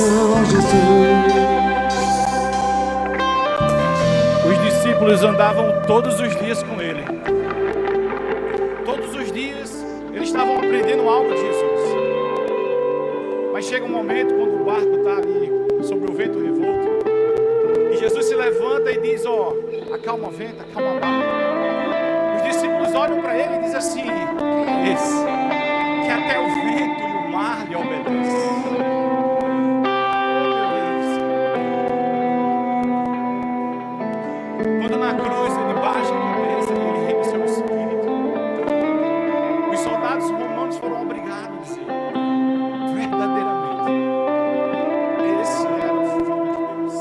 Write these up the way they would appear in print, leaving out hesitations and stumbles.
coração, Jesus. Os discípulos andavam todos os dias com ele. Todos os dias eles estavam aprendendo algo de Jesus. Mas chega um momento quando o barco está ali sobre o vento revolto, e Jesus se levanta e diz: ó, acalma o vento, acalma o barco. Os discípulos olham para ele e dizem assim: quem é esse? Que até o vento e o mar lhe obedecem. Quando na cruz ele baixa a cabeça e ele rende seu espírito, os soldados romanos foram obrigados a dizer: verdadeiramente, esse era o Filho de Deus.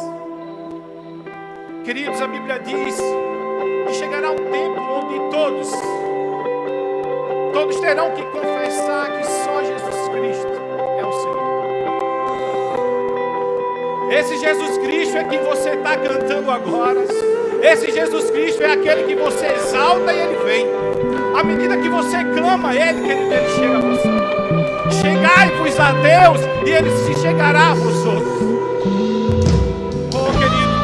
Queridos, a Bíblia diz que chegará um tempo onde todos terão que confessar que só Jesus Cristo é o Senhor. Esse Jesus Cristo é quem você está cantando agora. Esse Jesus Cristo é aquele que você exalta e ele vem. À medida que você clama ele, querido, ele chega a você. Chegai-vos a Deus e ele se chegará a vosotros. Oh, querido,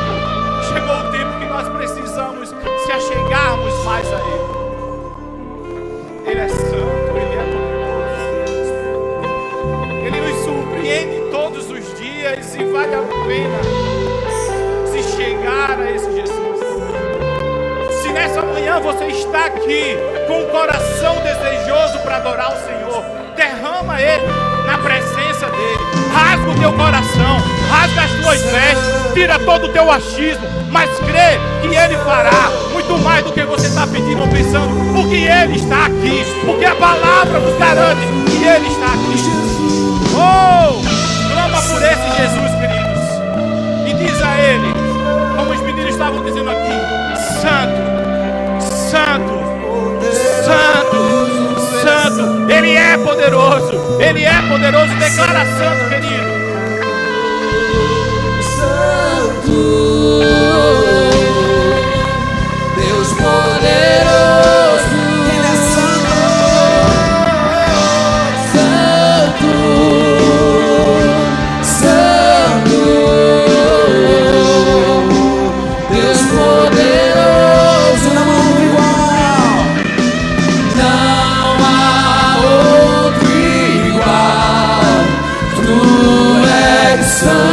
chegou o tempo que nós precisamos se achegarmos mais a ele. Ele é santo, ele é poderoso. Ele nos surpreende todos os dias e vale a pena se chegar a esse Jesus. Se nessa manhã você está aqui com o coração desejoso para adorar o Senhor, derrama ele na presença dele. Rasga o teu coração, rasga as tuas vestes, tira todo o teu achismo, mas crê que ele fará muito mais do que você está pedindo ou pensando, porque ele está aqui, porque a palavra nos garante que ele está aqui. Oh, clama por esse Jesus, queridos, e diz a ele, como os meninos estavam dizendo aqui: Santo, Santo, Santo, Santo. Ele é poderoso, ele é poderoso. Declara santo, querido. Santo, Deus poderoso, ele é santo, santo, santo, Deus poderoso, não há outro igual, não há outro igual, tu és santo.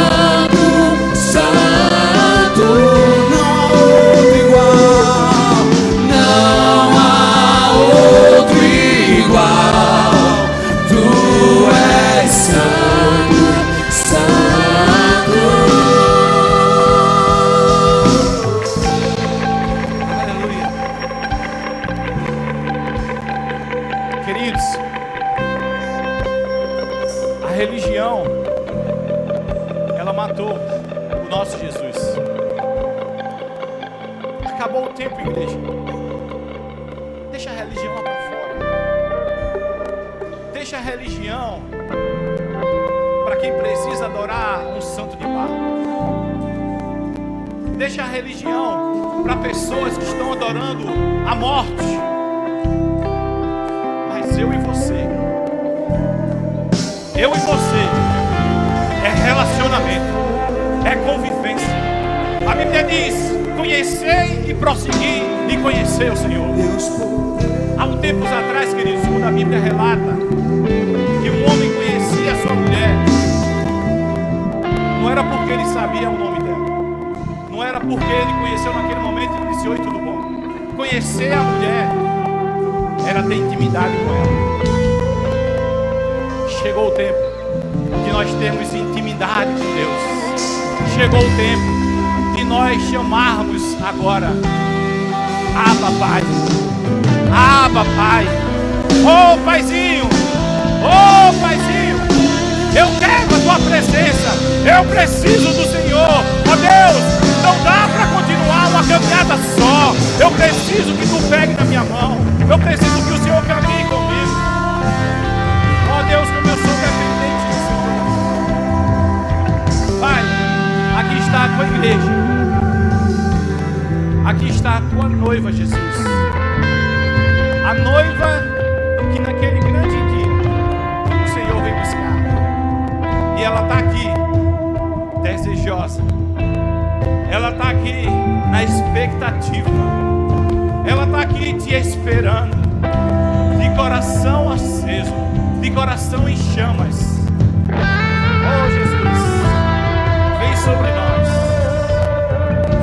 Deixa a religião para pessoas que estão adorando a morte. Mas eu e você é relacionamento, é convivência. A Bíblia diz: conhecei e prossegui e conhecer o Senhor. Há um tempos atrás, queridos, quando a Bíblia relata que um homem conhecia a sua mulher, não era porque ele sabia o nome dela, não era porque ele conheceu naquele momento e disse: oi, tudo bom. Conhecer a mulher era ter intimidade com ela. Chegou o tempo de nós termos intimidade com Deus. Chegou o tempo de nós chamarmos agora: Abba, Pai. Abba, Pai. Oh, Paizinho. Oh, Paizinho. Eu quero a tua presença. Eu preciso do Senhor. Oh, Deus, não dá para continuar uma caminhada só. Eu preciso que tu pegue na minha mão. Eu preciso que o Senhor caminhe comigo. Oh, Deus, como eu sou dependente do Senhor. Pai, aqui está a tua igreja. Aqui está a tua noiva, Jesus. A noiva que naquele grande dia o Senhor veio buscar. E ela está aqui desejosa. Ela está aqui na expectativa. Ela está aqui te esperando, de coração aceso, de coração em chamas. Oh Jesus, vem sobre nós,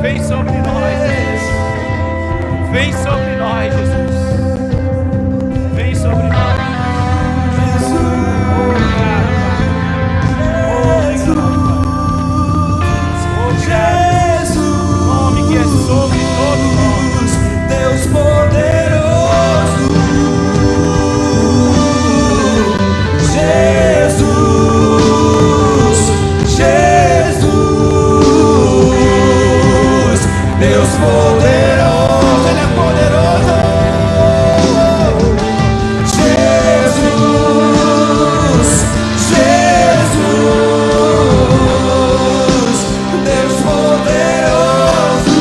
vem sobre nós, vem sobre nós, Jesus, vem sobre nós, Jesus. Obrigado, Jesus, nome que é sobre todo nome, Deus poderoso, Jesus, Jesus, Deus poderoso, Ele é poderoso, Jesus, Jesus, Deus poderoso.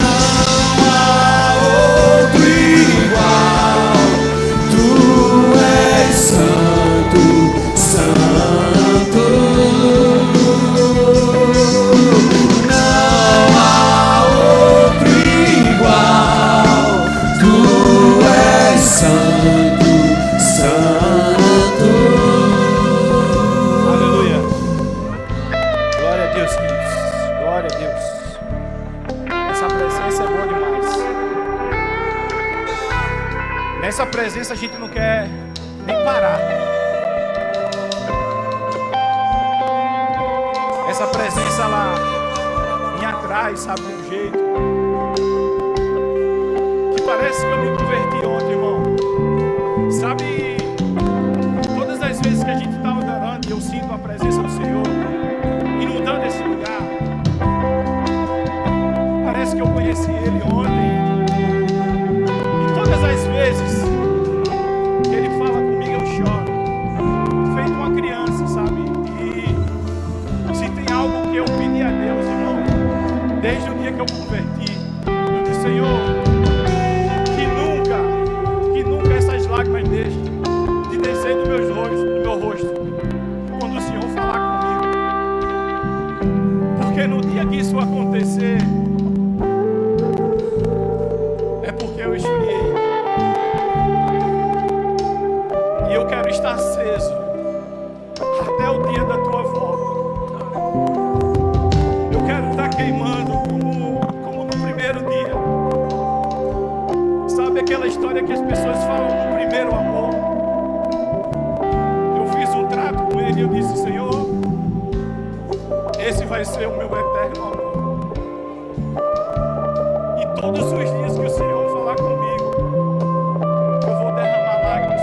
Não há outro igual. Tu és santo, santo. Não há outro igual. Tu és santo, santo. aleluia. Glória a Deus, queridos, glória a Deus. Essa presença é boa demais. Nessa presença a gente não quer nem parar. Essa presença ela me atrai, sabe, de um jeito que parece que eu me converti ontem, irmão. Sabe, todas as vezes que a gente está adorando, eu sinto a presença do Senhor inundando esse lugar. Parece que eu conheci Ele ontem. E todas as vezes que Ele fala comigo, eu choro, feito uma criança, sabe? E se tem algo que eu pedi a Deus, irmão, desde o dia que eu me converti, eu disse: Senhor, que nunca essas lágrimas deixem de descer do meu rosto, quando o Senhor falar comigo. Porque no dia que isso acontecer, é porque eu esfriei. E eu quero estar aceso até o dia da tua volta. Eu quero estar queimando como no primeiro dia. Sabe aquela história que as pessoas falam do primeiro amor? Eu fiz um trato com Ele e eu disse: Senhor, esse vai ser o meu eterno amor. E todos os dias que o Senhor falar comigo, eu vou derramar lágrimas.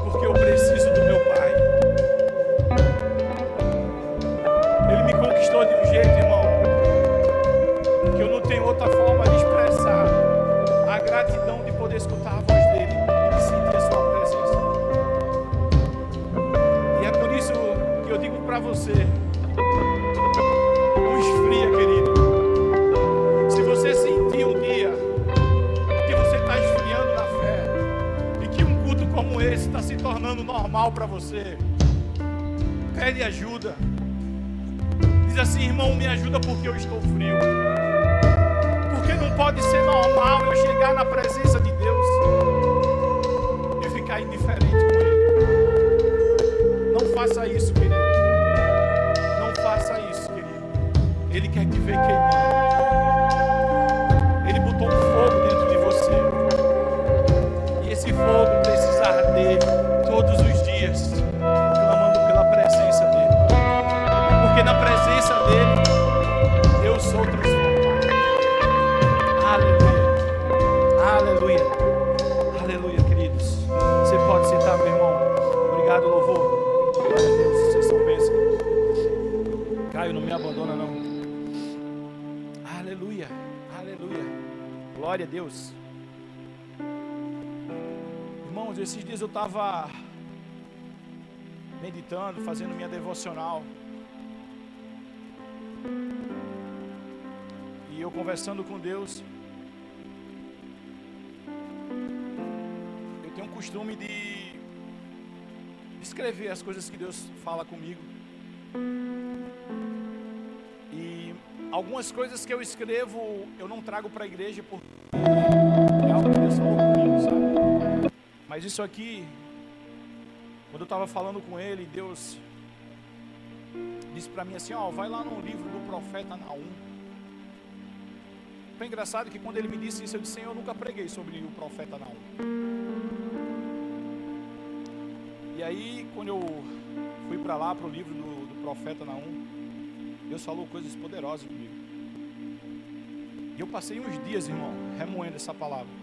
Porque eu preciso do meu Pai. Ele me conquistou de um jeito, irmão, que eu não tenho outra forma de expressar a gratidão de poder escutar a voz dele e de sentir a sua presença. E é por isso que eu digo para você: não esfria, querido. Se você sentir um dia que você está esfriando na fé e que um culto como esse está se tornando normal para você, pede ajuda. Diz assim: irmão, me ajuda porque eu estou frio. Porque não pode ser normal eu chegar na presença de Deus e ficar indiferente com Ele. Não faça isso, querido. Não faça isso, querido. Ele quer te ver queimando. Ele botou um fogo dentro de você. E esse fogo precisa arder todos os dias, clamando pela presença dEle. Porque na presença dEle, eu sou transformado. Aleluia. Aleluia. Aleluia, queridos. Você pode sentar, meu irmão. Obrigado, louvor. Glória a Deus. Vocês são bênçãos. Caio, não me abandona, não. Aleluia. Aleluia. Glória a Deus. Irmãos, esses dias eu estava meditando, fazendo minha devocional. E eu conversando com Deus. Eu tenho um costume de escrever as coisas que Deus fala comigo. E algumas coisas que eu escrevo, eu não trago para a igreja porque é algo que Deus falou comigo, sabe? Mas isso aqui, quando eu estava falando com ele, Deus disse para mim assim, vai lá no livro do profeta Naum. Foi engraçado que quando ele me disse isso, eu disse, Senhor, eu nunca preguei sobre o profeta Naum. E aí, quando eu fui para lá, para o livro do profeta Naum, Deus falou coisas poderosas comigo. E eu passei uns dias, irmão, remoendo essa palavra.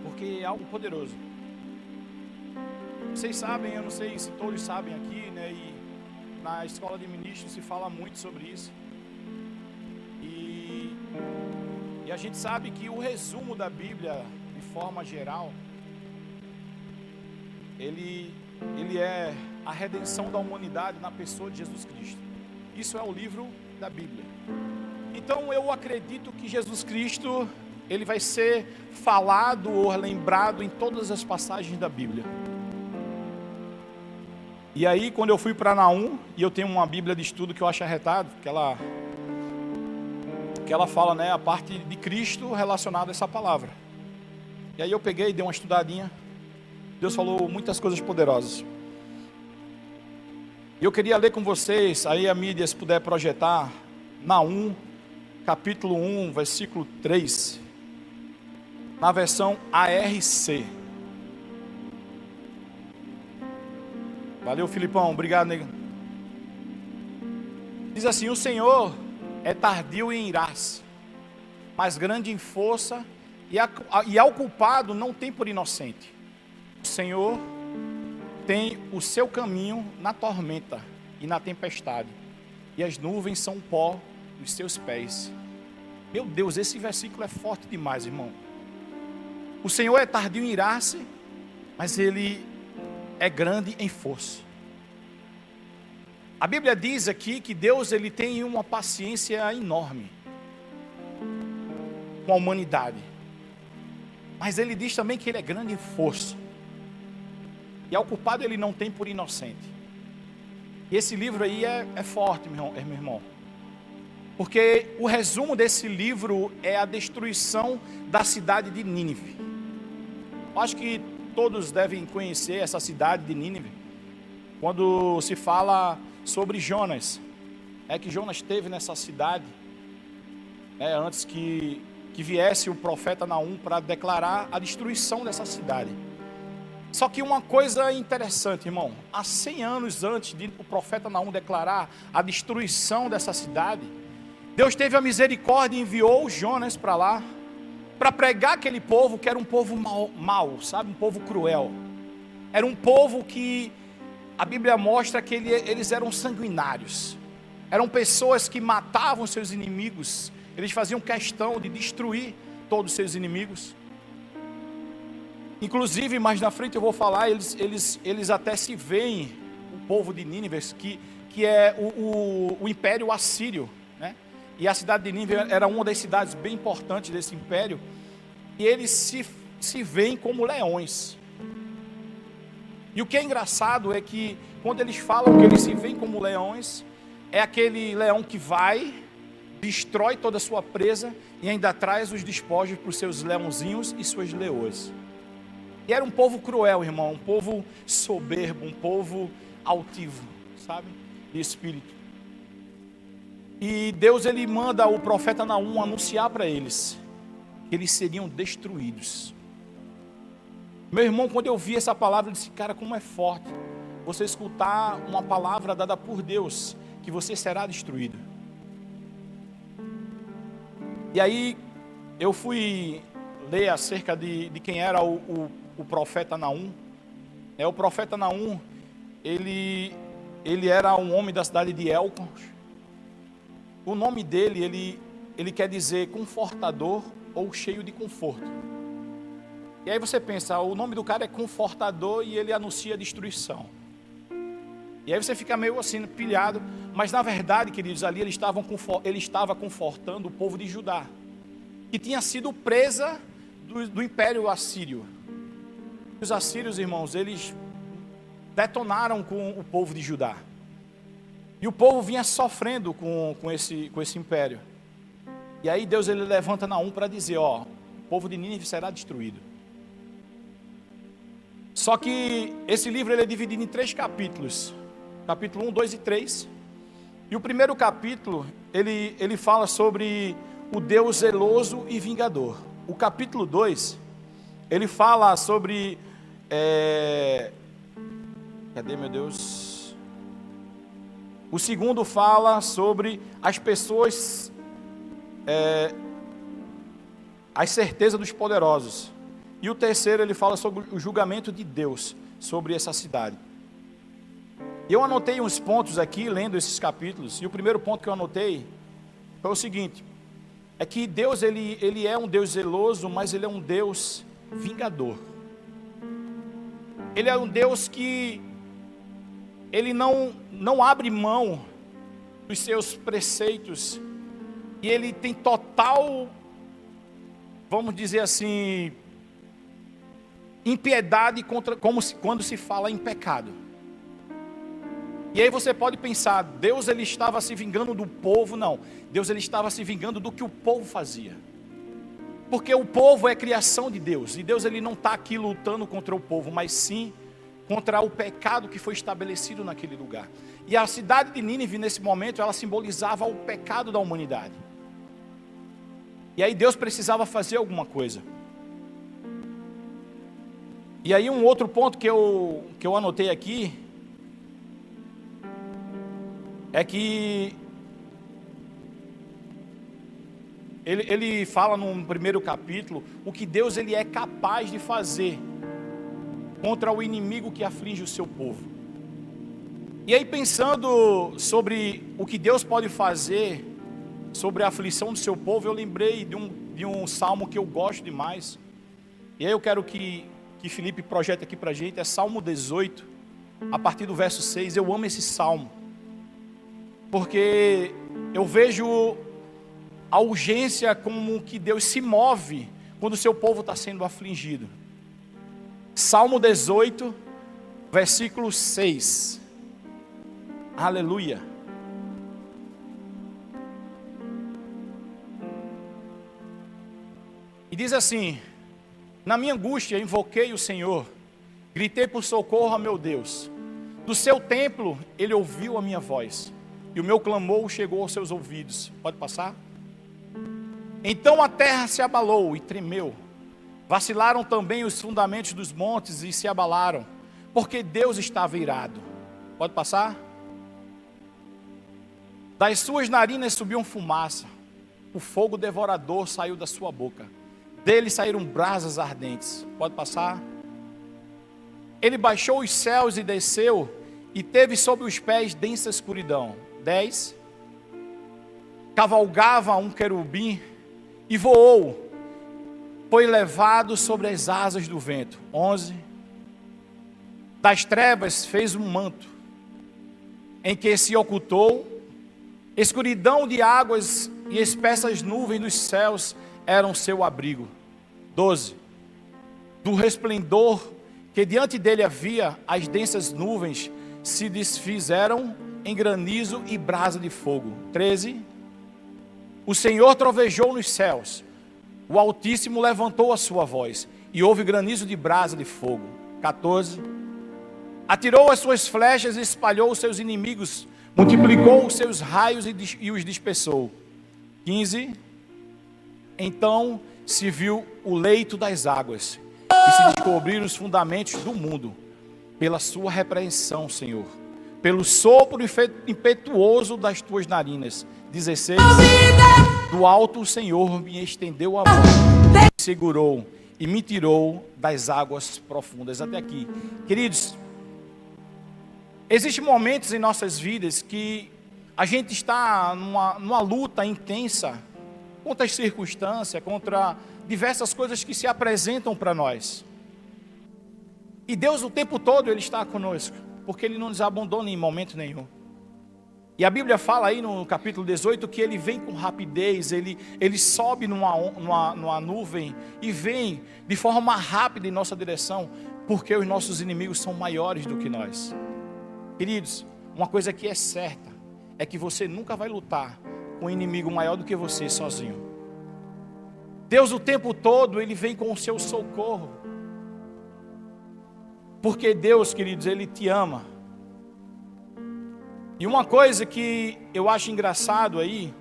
Porque é algo poderoso. Vocês sabem, eu não sei se todos sabem aqui, né? E na escola de ministros se fala muito sobre isso. E a gente sabe que o resumo da Bíblia, de forma geral, ele é a redenção da humanidade na pessoa de Jesus Cristo. Isso é o livro da Bíblia. Então eu acredito que Jesus Cristo, ele vai ser falado ou lembrado em todas as passagens da Bíblia. E aí quando eu fui para Naum, e eu tenho uma Bíblia de estudo que eu acho arretado, que ela fala, né, a parte de Cristo relacionada a essa palavra. E aí eu peguei e dei uma estudadinha. Deus falou muitas coisas poderosas. E eu queria ler com vocês, aí a mídia se puder projetar, Naum, capítulo 1, versículo 3, na versão ARC. Valeu, Filipão, obrigado, nego. Diz assim, o Senhor é tardio em irar-se, mas grande em força, e ao culpado não tem por inocente. O Senhor tem o seu caminho na tormenta e na tempestade, e as nuvens são pó dos seus pés. Meu Deus, esse versículo é forte demais, irmão. O Senhor é tardio em irar-se, mas Ele é grande em força. A Bíblia diz aqui que Deus, Ele tem uma paciência enorme com a humanidade, mas Ele diz também que Ele é grande em força. E ao culpado ele não tem por inocente. E esse livro aí é forte, meu irmão. Porque o resumo desse livro é a destruição da cidade de Nínive. Acho que todos devem conhecer essa cidade de Nínive. Quando se fala sobre Jonas, é que Jonas esteve nessa cidade, antes que viesse o profeta Naum para declarar a destruição dessa cidade. Só que uma coisa interessante, irmão, há 100 anos antes de o profeta Naum declarar a destruição dessa cidade, Deus teve a misericórdia e enviou Jonas para lá, para pregar aquele povo que era um povo mau, sabe, um povo cruel. Era um povo que a Bíblia mostra que eles eram sanguinários, eram pessoas que matavam seus inimigos, eles faziam questão de destruir todos os seus inimigos. Inclusive, mais na frente eu vou falar, eles até se veem, o povo de Nínive, que é o Império Assírio, né? E a cidade de Nínive era uma das cidades bem importantes desse império, e eles se veem como leões. E o que é engraçado é que, quando eles falam que eles se veem como leões, é aquele leão que vai, destrói toda a sua presa, e ainda traz os despojos para os seus leãozinhos e suas leoas. E era um povo cruel, irmão, um povo soberbo, um povo altivo, sabe, de espírito. E Deus, ele manda o profeta Naum anunciar para eles que eles seriam destruídos. Meu irmão, quando eu vi essa palavra, eu disse, cara, como é forte você escutar uma palavra dada por Deus, que você será destruído. E aí, eu fui ler acerca de quem era o profeta Naum. O profeta Naum, ele era um homem da cidade de Elcos. O nome dele, ele quer dizer confortador ou cheio de conforto. E aí você pensa, o nome do cara é confortador e ele anuncia destruição. E aí você fica meio assim, pilhado. Mas na verdade, queridos, ali ele estava confortando o povo de Judá, que tinha sido presa do Império Assírio. Os assírios, irmãos, eles detonaram com o povo de Judá. E o povo vinha sofrendo com esse império. E aí Deus ele levanta Naum para dizer, ó, o povo de Nínive será destruído. Só que esse livro ele é dividido em 3 capítulos. Capítulo 1, 2 e 3. E o primeiro capítulo, ele fala sobre o Deus zeloso e vingador. O capítulo 2, ele fala sobre... Cadê, meu Deus? O segundo fala sobre as pessoas... as certezas dos poderosos. E o terceiro, ele fala sobre o julgamento de Deus sobre essa cidade. Eu anotei uns pontos aqui, lendo esses capítulos, e o primeiro ponto que eu anotei foi o seguinte, é que Deus, ele é um Deus zeloso, mas ele é um Deus vingador. Ele é um Deus que, ele não abre mão dos seus preceitos, e ele tem total, vamos dizer assim, impiedade quando se fala em pecado. E aí você pode pensar, Deus ele estava se vingando do povo? Não, Deus ele estava se vingando do que o povo fazia. Porque o povo é criação de Deus, e Deus ele não está aqui lutando contra o povo, mas sim contra o pecado que foi estabelecido naquele lugar. E a cidade de Nínive nesse momento, ela simbolizava o pecado da humanidade. E aí Deus precisava fazer alguma coisa. E aí um outro ponto que eu anotei aqui, é que ele fala no primeiro capítulo o que Deus ele é capaz de fazer contra o inimigo que aflige o seu povo. E aí pensando sobre o que Deus pode fazer sobre a aflição do seu povo, eu lembrei de um salmo que eu gosto demais. E aí eu quero que Felipe projete aqui pra gente, é Salmo 18, a partir do verso 6, eu amo esse salmo. Porque eu vejo a urgência como que Deus se move quando o seu povo está sendo afligido. Salmo 18, versículo 6. Aleluia. E diz assim: na minha angústia invoquei o Senhor, gritei por socorro a meu Deus. Do seu templo ele ouviu a minha voz, e o meu clamor chegou aos seus ouvidos. Pode passar? Então a terra se abalou e tremeu. Vacilaram também os fundamentos dos montes e se abalaram, porque Deus estava irado. Pode passar? Das suas narinas subiam fumaça. O fogo devorador saiu da sua boca. Dele saíram brasas ardentes. Pode passar? Ele baixou os céus e desceu, e teve sob os pés densa escuridão. 10. Cavalgava um querubim e voou, foi levado sobre as asas do vento. 11. Das trevas fez um manto, em que se ocultou, escuridão de águas e espessas nuvens dos céus eram seu abrigo. 12. Do resplendor que diante dele havia, as densas nuvens se desfizeram em granizo e brasa de fogo. 13. O Senhor trovejou nos céus, o Altíssimo levantou a sua voz, e houve granizo de brasa de fogo. 14. Atirou as suas flechas e espalhou os seus inimigos, multiplicou os seus raios e os dispersou. 15. Então se viu o leito das águas, e se descobriram os fundamentos do mundo, pela sua repreensão, Senhor, pelo sopro impetuoso das tuas narinas. 16. Do alto o Senhor me estendeu a mão, me segurou e me tirou das águas profundas. Até aqui, queridos, existem momentos em nossas vidas que a gente está numa luta intensa contra as circunstâncias, contra diversas coisas que se apresentam para nós. E Deus o tempo todo Ele está conosco, porque Ele não nos abandona em momento nenhum. E a Bíblia fala aí no capítulo 18 que Ele vem com rapidez, Ele sobe numa nuvem e vem de forma rápida em nossa direção porque os nossos inimigos são maiores do que nós. Queridos, uma coisa que é certa é que você nunca vai lutar com um inimigo maior do que você sozinho. Deus o tempo todo, Ele vem com o seu socorro. Porque Deus, queridos, Ele te ama. E uma coisa que eu acho engraçado aí,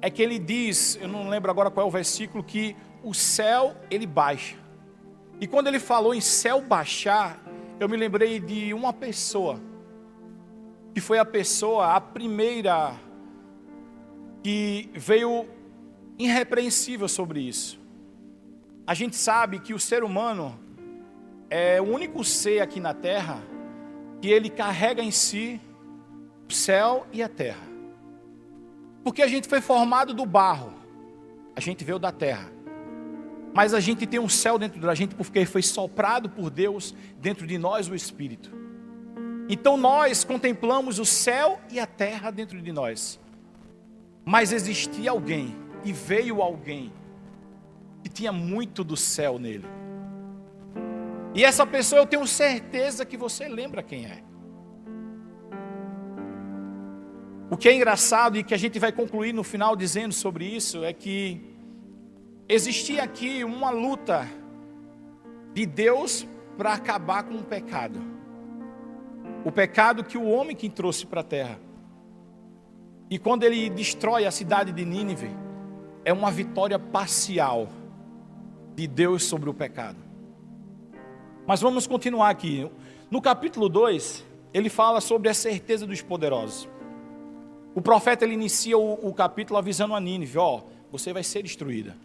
é que Ele diz, eu não lembro agora qual é o versículo, que o céu, Ele baixa. E quando Ele falou em céu baixar, eu me lembrei de uma pessoa, que foi a primeira, que veio irrepreensível sobre isso. A gente sabe que o ser humano é o único ser aqui na terra que ele carrega em si o céu e a terra. Porque a gente foi formado do barro, a gente veio da terra. Mas a gente tem um céu dentro da gente porque foi soprado por Deus dentro de nós o Espírito. Então nós contemplamos o céu e a terra dentro de nós. Mas existia alguém, e veio alguém, que tinha muito do céu nele. E essa pessoa eu tenho certeza que você lembra quem é. O que é engraçado e que a gente vai concluir no final dizendo sobre isso é que existia aqui uma luta de Deus para acabar com o pecado. O pecado que o homem que trouxe para a terra. E quando ele destrói a cidade de Nínive, é uma vitória parcial de Deus sobre o pecado. Mas vamos continuar aqui. No capítulo 2, ele fala sobre a certeza dos poderosos. O profeta, ele inicia o capítulo avisando a Nínive, você vai ser destruída.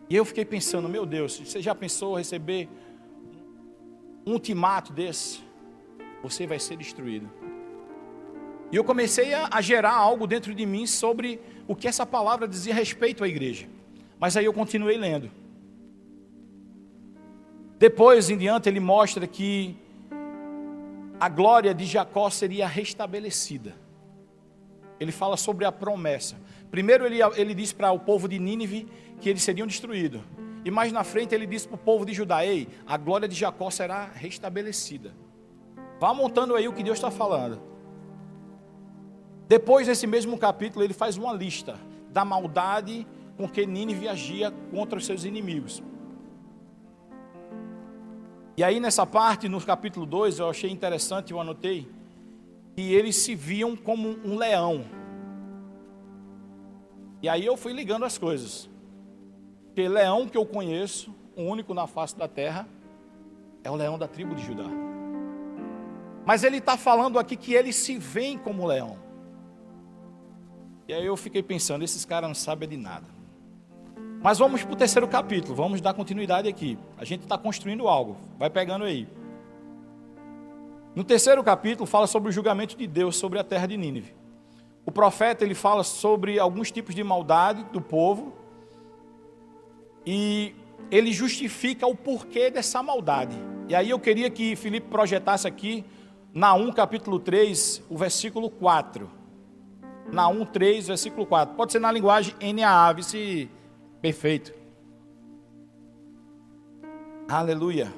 E eu fiquei pensando, meu Deus, você já pensou receber um ultimato desse? Você vai ser destruído. E eu comecei a gerar algo dentro de mim sobre o que essa palavra dizia a respeito à igreja. Mas aí eu continuei lendo. Depois em diante ele mostra que a glória de Jacó seria restabelecida. Ele fala sobre a promessa. Primeiro ele diz para o povo de Nínive que eles seriam destruídos. E mais na frente ele diz para o povo de Judá, ei, a glória de Jacó será restabelecida. Vá montando aí o que Deus está falando. Depois nesse mesmo capítulo ele faz uma lista da maldade com que Nínive agia contra os seus inimigos. E aí nessa parte, no capítulo 2, eu achei interessante, eu anotei, que eles se viam como um leão. E aí eu fui ligando as coisas. Porque leão que eu conheço, o único na face da terra, é o leão da tribo de Judá. Mas ele está falando aqui que eles se veem como leão. E aí eu fiquei pensando, esses caras não sabem de nada. Mas vamos para o terceiro capítulo, vamos dar continuidade aqui. A gente está construindo algo, vai pegando aí. No terceiro capítulo fala sobre o julgamento de Deus sobre a terra de Nínive. O profeta ele fala sobre alguns tipos de maldade do povo. E ele justifica o porquê dessa maldade. E aí eu queria que Felipe projetasse aqui, Naum capítulo 3, o versículo 4. Naum 3, versículo 4. Pode ser na linguagem NAA, se perfeito. Aleluia.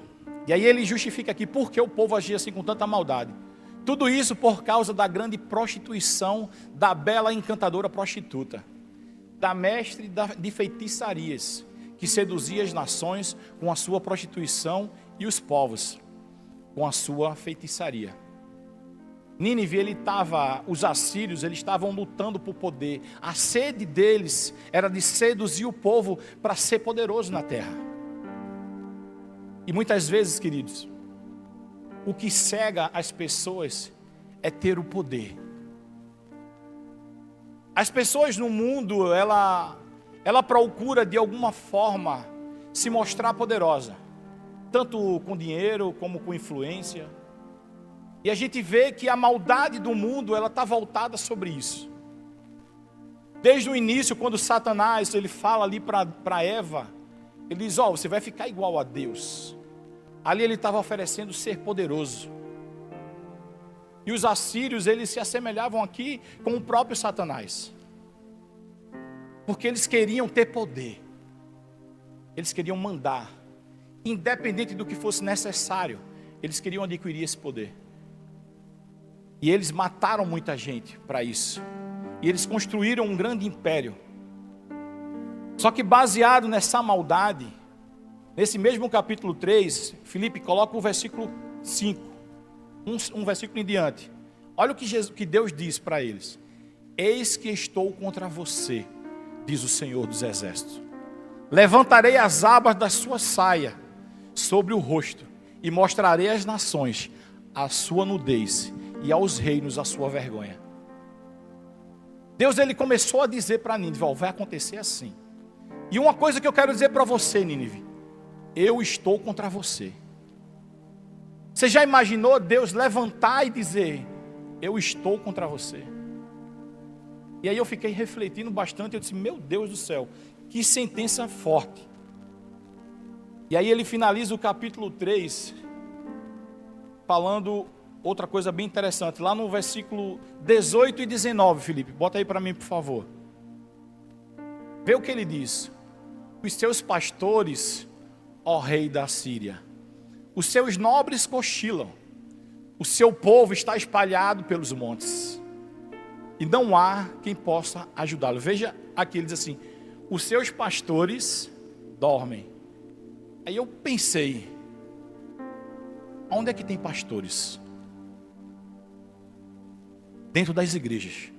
E aí ele justifica aqui por que o povo agia assim com tanta maldade. Tudo isso por causa da grande prostituição da bela encantadora prostituta, da mestre de feitiçarias, que seduzia as nações com a sua prostituição e os povos com a sua feitiçaria. Nínive, os assírios, eles estavam lutando por poder. A sede deles era de seduzir o povo para ser poderoso na terra. E muitas vezes, queridos, o que cega as pessoas é ter o poder. As pessoas no mundo, ela procura de alguma forma se mostrar poderosa, tanto com dinheiro como com influência. E a gente vê que a maldade do mundo, ela está voltada sobre isso. Desde o início, quando Satanás, ele fala ali para Eva, ele diz, você vai ficar igual a Deus. Ali ele estava oferecendo ser poderoso. E os assírios, eles se assemelhavam aqui com o próprio Satanás. Porque eles queriam ter poder. Eles queriam mandar. independente do que fosse necessário, eles queriam adquirir esse poder. E eles mataram muita gente para isso. E eles construíram um grande império. Só que baseado nessa maldade, nesse mesmo capítulo 3, Filipe coloca o versículo 5, um versículo em diante. Olha o que Deus diz para eles: eis que estou contra você, diz o Senhor dos Exércitos. Levantarei as abas da sua saia sobre o rosto, e mostrarei às nações a sua nudez, e aos reinos a sua vergonha. Deus, ele começou a dizer para Nínive: vai acontecer assim. E uma coisa que eu quero dizer para você, Nínive: eu estou contra você. Você já imaginou Deus levantar e dizer: eu estou contra você? E aí eu fiquei refletindo bastante. Eu disse: meu Deus do céu, que sentença forte. E aí ele finaliza o capítulo 3 falando outra coisa bem interessante. Lá no versículo 18 e 19, Felipe, bota aí para mim, por favor. Vê o que ele diz: os seus pastores, ó rei da Síria, os seus nobres cochilam, o seu povo está espalhado pelos montes, e não há quem possa ajudá-lo. Veja aqui, ele diz assim: os seus pastores dormem. Aí eu pensei, onde é que tem pastores? Dentro das igrejas.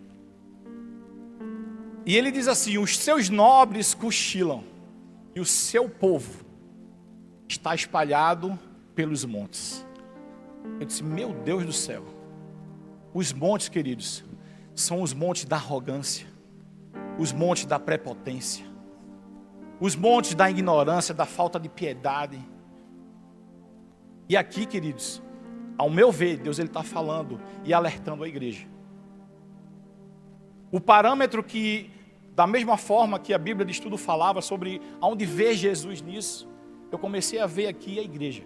E ele diz assim: os seus nobres cochilam, e o seu povo está espalhado pelos montes. Eu disse: meu Deus do céu. Os montes, queridos, são os montes da arrogância, os montes da prepotência, os montes da ignorância, da falta de piedade. E aqui, queridos, ao meu ver, Deus está falando e alertando a igreja. O parâmetro que, da mesma forma que a Bíblia de Estudo falava sobre aonde ver Jesus nisso, eu comecei a ver aqui a igreja.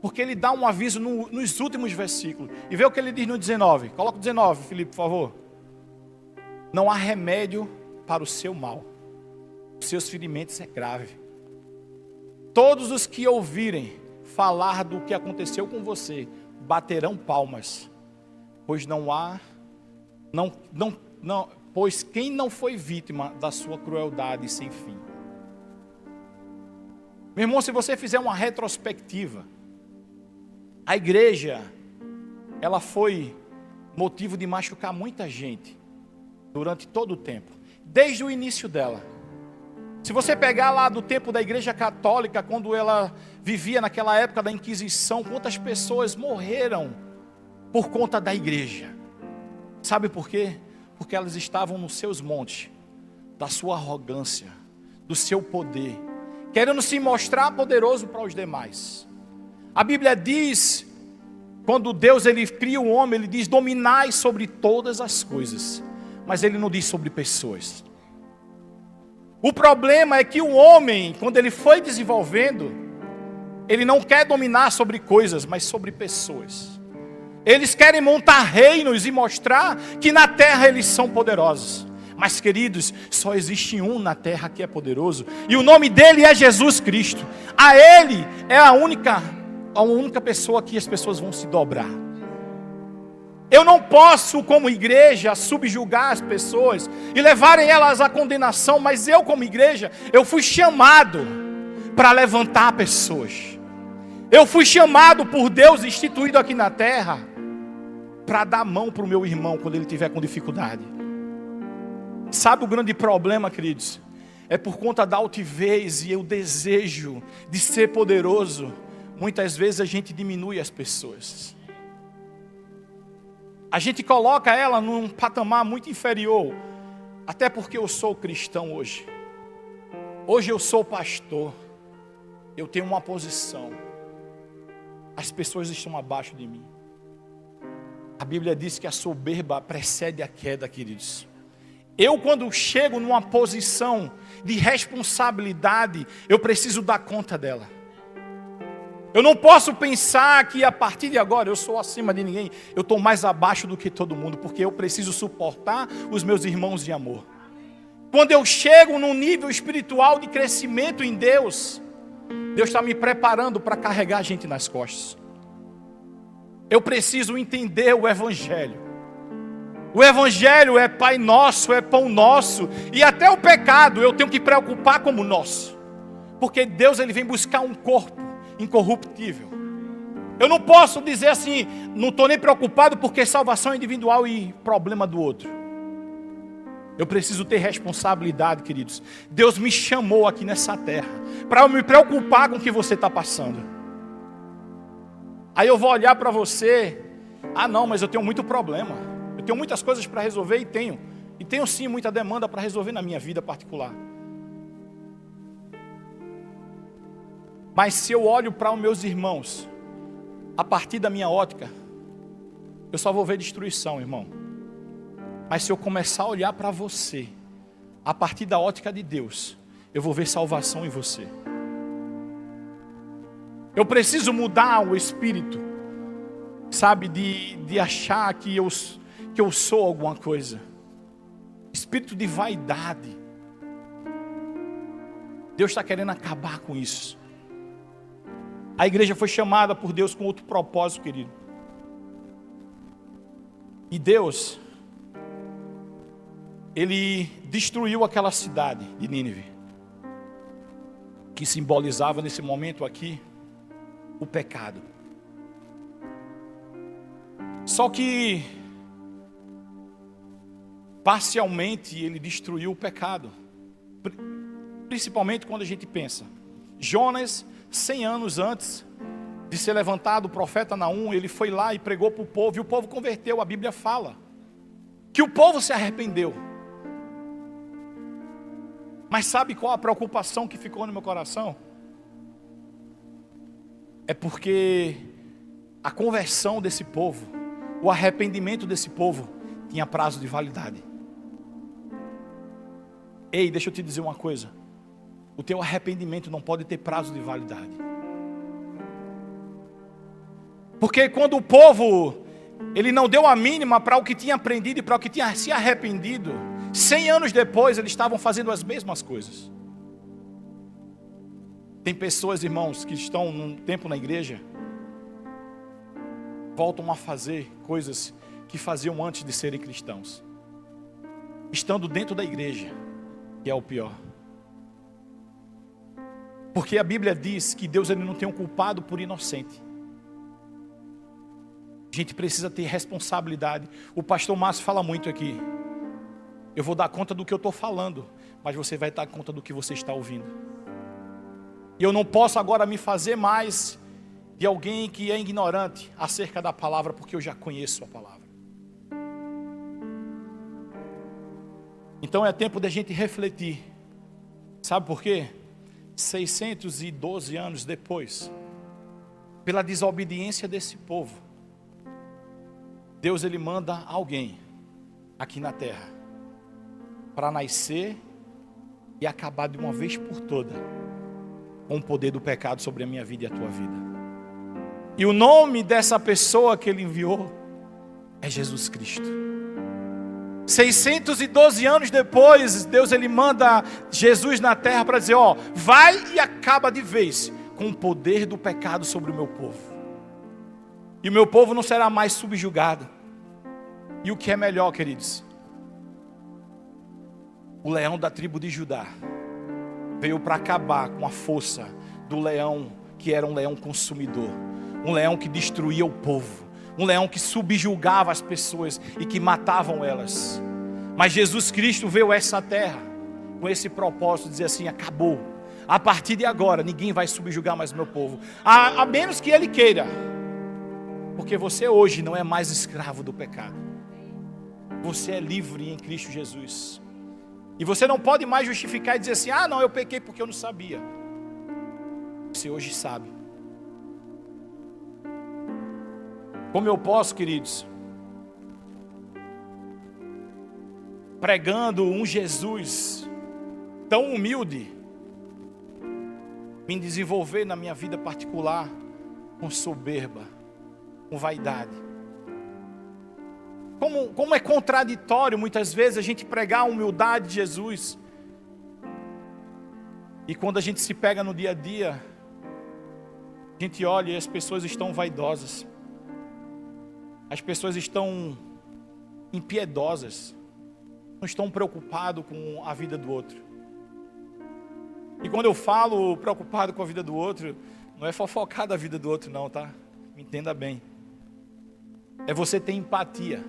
Porque ele dá um aviso nos últimos versículos. E vê o que ele diz no 19. Coloca o 19, Filipe, por favor. Não há remédio para o seu mal. Os seus ferimentos é grave. Todos os que ouvirem falar do que aconteceu com você baterão palmas, pois pois quem não foi vítima da sua crueldade sem fim. Meu irmão, se você fizer uma retrospectiva, a igreja, ela foi motivo de machucar muita gente durante todo o tempo, desde o início dela. Se você pegar lá do tempo da igreja católica, quando ela vivia naquela época da Inquisição, quantas pessoas morreram por conta da igreja? Sabe por quê? Porque elas estavam nos seus montes, da sua arrogância, do seu poder, querendo se mostrar poderoso para os demais. A Bíblia diz, quando Deus ele cria o homem, ele diz: dominai sobre todas as coisas, mas ele não diz sobre pessoas. O problema é que o homem, quando ele foi desenvolvendo, ele não quer dominar sobre coisas, mas sobre pessoas. Eles querem montar reinos e mostrar que na terra eles são poderosos. Mas, queridos, só existe um na terra que é poderoso, e o nome dele é Jesus Cristo. A ele é a única pessoa que as pessoas vão se dobrar. Eu não posso, como igreja, subjugar as pessoas e levarem elas à condenação, mas eu, como igreja, eu fui chamado para levantar pessoas. Eu fui chamado por Deus, instituído aqui na terra, para dar a mão para o meu irmão quando ele estiver com dificuldade. Sabe o grande problema, queridos? É por conta da altivez e o desejo de ser poderoso. Muitas vezes a gente diminui as pessoas. A gente coloca ela num patamar muito inferior. Até porque eu sou cristão hoje. Hoje eu sou pastor. Eu tenho uma posição. As pessoas estão abaixo de mim. A Bíblia diz que a soberba precede a queda, queridos. Eu, quando chego numa posição de responsabilidade, eu preciso dar conta dela. Eu não posso pensar que a partir de agora eu sou acima de ninguém. Eu estou mais abaixo do que todo mundo, porque eu preciso suportar os meus irmãos de amor. Quando eu chego num nível espiritual de crescimento em Deus, Deus está me preparando para carregar a gente nas costas. Eu preciso entender o Evangelho. O Evangelho é Pai Nosso, é Pão Nosso. E até o pecado eu tenho que preocupar como nosso. Porque Deus, Ele vem buscar um corpo incorruptível. Eu não posso dizer assim, não estou nem preocupado porque salvação é individual e problema do outro. Eu preciso ter responsabilidade, queridos. Deus me chamou aqui nessa terra para eu me preocupar com o que você está passando. Aí eu vou olhar para você, não, mas eu tenho muito problema. Eu tenho muitas coisas para resolver e tenho. E tenho sim muita demanda para resolver na minha vida particular. Mas se eu olho para os meus irmãos, a partir da minha ótica, eu só vou ver destruição, irmão. Mas se eu começar a olhar para você, a partir da ótica de Deus, eu vou ver salvação em você. Eu preciso mudar o espírito, sabe, de achar que eu sou alguma coisa. Espírito de vaidade. Deus está querendo acabar com isso. A igreja foi chamada por Deus com outro propósito, querido. E Deus, Ele destruiu aquela cidade de Nínive, que simbolizava nesse momento aqui o pecado. Só que parcialmente Ele destruiu o pecado. Principalmente quando a gente pensa, Jonas, 100 anos antes de ser levantado o profeta Naum, ele foi lá e pregou para o povo, e o povo converteu. A Bíblia fala que o povo se arrependeu. Mas sabe qual a preocupação que ficou no meu coração? É porque a conversão desse povo, o arrependimento desse povo, tinha prazo de validade. Ei, deixa eu te dizer uma coisa. O teu arrependimento não pode ter prazo de validade. Porque quando o povo, ele não deu a mínima para o que tinha aprendido e para o que tinha se arrependido, 100 anos depois eles estavam fazendo as mesmas coisas. Tem pessoas, irmãos, que estão num tempo na igreja, voltam a fazer coisas que faziam antes de serem cristãos, estando dentro da igreja, que é o pior. Porque a Bíblia diz que Deus, Ele não tem um culpado por inocente. A gente precisa ter responsabilidade. O pastor Márcio fala muito aqui. Eu vou dar conta do que eu estou falando, mas você vai dar conta do que você está ouvindo. E eu não posso agora me fazer mais de alguém que é ignorante acerca da palavra, porque eu já conheço a palavra. Então é tempo da gente refletir. Sabe por quê? 612 anos depois, pela desobediência desse povo, Deus, Ele manda alguém aqui na terra para nascer e acabar de uma vez por toda com o poder do pecado sobre a minha vida e a tua vida. E o nome dessa pessoa que Ele enviou é Jesus Cristo. 612 anos depois, Deus, Ele manda Jesus na terra para dizer, vai e acaba de vez com o poder do pecado sobre o meu povo. E o meu povo não será mais subjugado. E o que é melhor, queridos? O leão da tribo de Judá veio para acabar com a força do leão, que era um leão consumidor. Um leão que destruía o povo. Um leão que subjugava as pessoas e que matavam elas. Mas Jesus Cristo veio a essa terra com esse propósito de dizer assim, acabou. A partir de agora, ninguém vai subjugar mais meu povo. A menos que Ele queira. Porque você hoje não é mais escravo do pecado. Você é livre em Cristo Jesus. E você não pode mais justificar e dizer assim, não, eu pequei porque eu não sabia. Você hoje sabe. Como eu posso, queridos, pregando um Jesus tão humilde, me desenvolver na minha vida particular com soberba, com vaidade? Como é contraditório muitas vezes a gente pregar a humildade de Jesus, e quando a gente se pega no dia a dia, A gente olha e as pessoas estão vaidosas. As pessoas estão impiedosas. Não estão preocupadas com a vida do outro. E quando eu falo preocupado com a vida do outro, não é fofocar da vida do outro não, tá? Me entenda bem. É você ter empatia.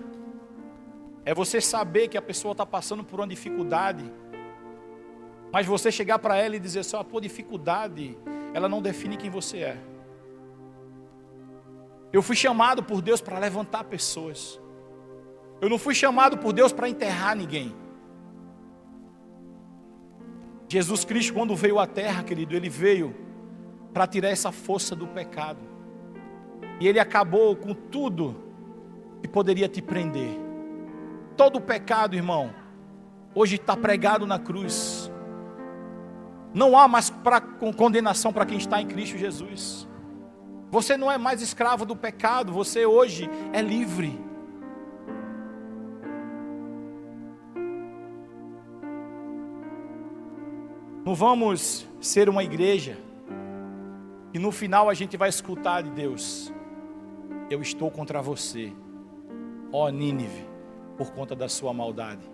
É você saber que a pessoa está passando por uma dificuldade, mas você chegar para ela e dizer assim, a tua dificuldade, ela não define quem você é. Eu fui chamado por Deus para levantar pessoas. Eu não fui chamado por Deus para enterrar ninguém. Jesus Cristo, quando veio à terra, querido, Ele veio para tirar essa força do pecado. E Ele acabou com tudo que poderia te prender. Todo o pecado, irmão, hoje está pregado na cruz. Não há mais condenação para quem está em Cristo Jesus. Você não é mais escravo do pecado, você hoje é livre. Não vamos ser uma igreja e no final a gente vai escutar de Deus: eu estou contra você, ó Nínive, por conta da sua maldade.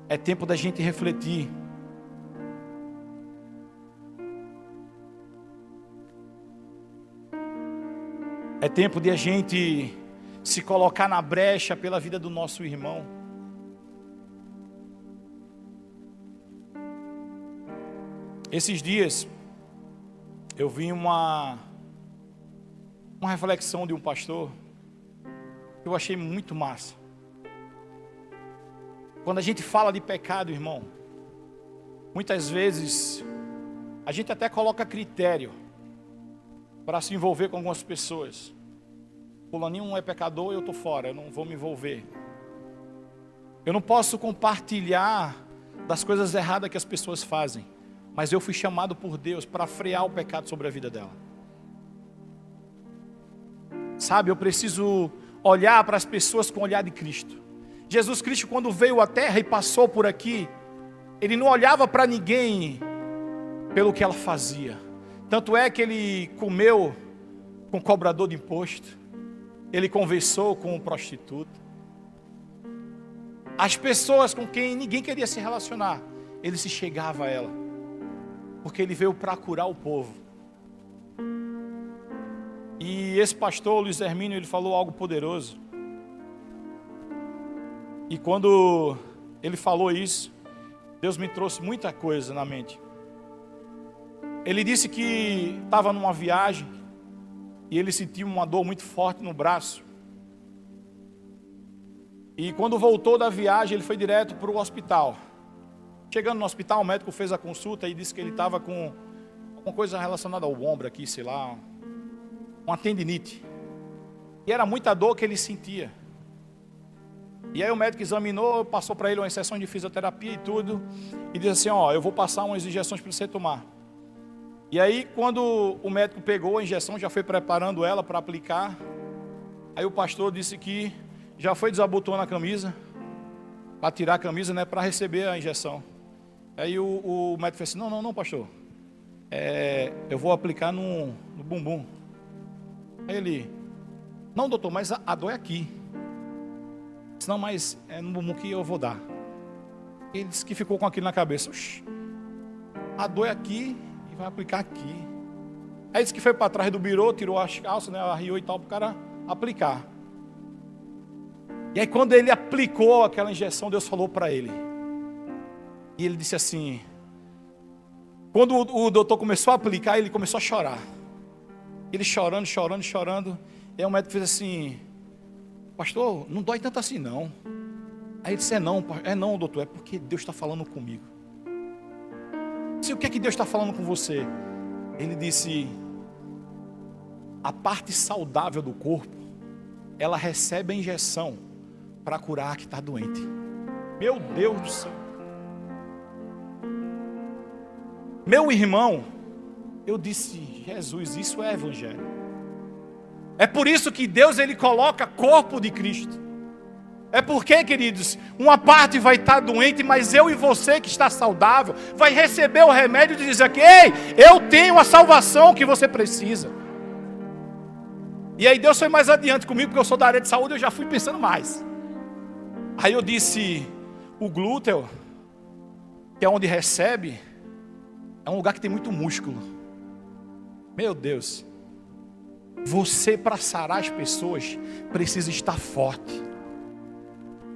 É tempo da gente refletir. É tempo de a gente se colocar na brecha pela vida do nosso irmão. Esses dias, eu vi uma reflexão de um pastor que eu achei muito massa. Quando a gente fala de pecado, irmão, muitas vezes a gente até coloca critério para se envolver com algumas pessoas. Fulaninho é pecador, eu estou fora, eu não vou me envolver. Eu não posso compartilhar das coisas erradas que as pessoas fazem, mas eu fui chamado por Deus para frear o pecado sobre a vida dela. Sabe, eu preciso olhar para as pessoas com o olhar de Cristo. Jesus Cristo, quando veio à terra e passou por aqui, Ele não olhava para ninguém pelo que ela fazia. Tanto é que Ele comeu com cobrador de imposto, Ele conversou com um prostituto. As pessoas com quem ninguém queria se relacionar, Ele se chegava a ela, porque Ele veio para curar o povo. E esse pastor, Luiz Hermínio, ele falou algo poderoso. E quando ele falou isso, Deus me trouxe muita coisa na mente. Ele disse que estava numa viagem e ele sentiu uma dor muito forte no braço. E quando voltou da viagem, ele foi direto para o hospital. Chegando no hospital, o médico fez a consulta e disse que ele estava com alguma coisa relacionada ao ombro aqui, sei lá, uma tendinite. E era muita dor que ele sentia. E aí o médico examinou, passou para ele uma sessão de fisioterapia e tudo, e disse assim, ó, eu vou passar umas injeções para você tomar. E aí quando o médico pegou a injeção, já foi preparando ela para aplicar, aí o pastor disse que já foi desabotoando a camisa, para tirar a camisa, né, para receber a injeção. Aí o médico fez assim, não, pastor, eu vou aplicar no bumbum. Aí ele, não doutor, mas a dor é aqui. Não, mas é no bumbum que eu vou dar. Ele disse que ficou com aquilo na cabeça. Oxi, a dor é aqui e vai aplicar aqui. Aí disse que foi para trás do birô, tirou as calças, né, arriou e tal, para o cara aplicar. E aí quando ele aplicou aquela injeção, Deus falou para ele. E ele disse assim, quando o doutor começou a aplicar, ele começou a chorar. Ele chorando. E aí o médico fez assim, pastor, não dói tanto assim não. Aí ele disse, não doutor, é porque Deus está falando comigo. O que é que Deus está falando com você? Ele disse, a parte saudável do corpo, ela recebe a injeção para curar a que está doente. Meu Deus do céu. Meu irmão, eu disse, Jesus, isso é evangelho. É por isso que Deus, Ele coloca corpo de Cristo. É porque, queridos, uma parte vai estar doente, mas eu e você que está saudável, vai receber o remédio de dizer que, ei, eu tenho a salvação que você precisa. E aí Deus foi mais adiante comigo, porque eu sou da área de saúde, eu já fui pensando mais. Aí eu disse, o glúteo, que é onde recebe, é um lugar que tem muito músculo. Meu Deus, você para sarar as pessoas, precisa estar forte.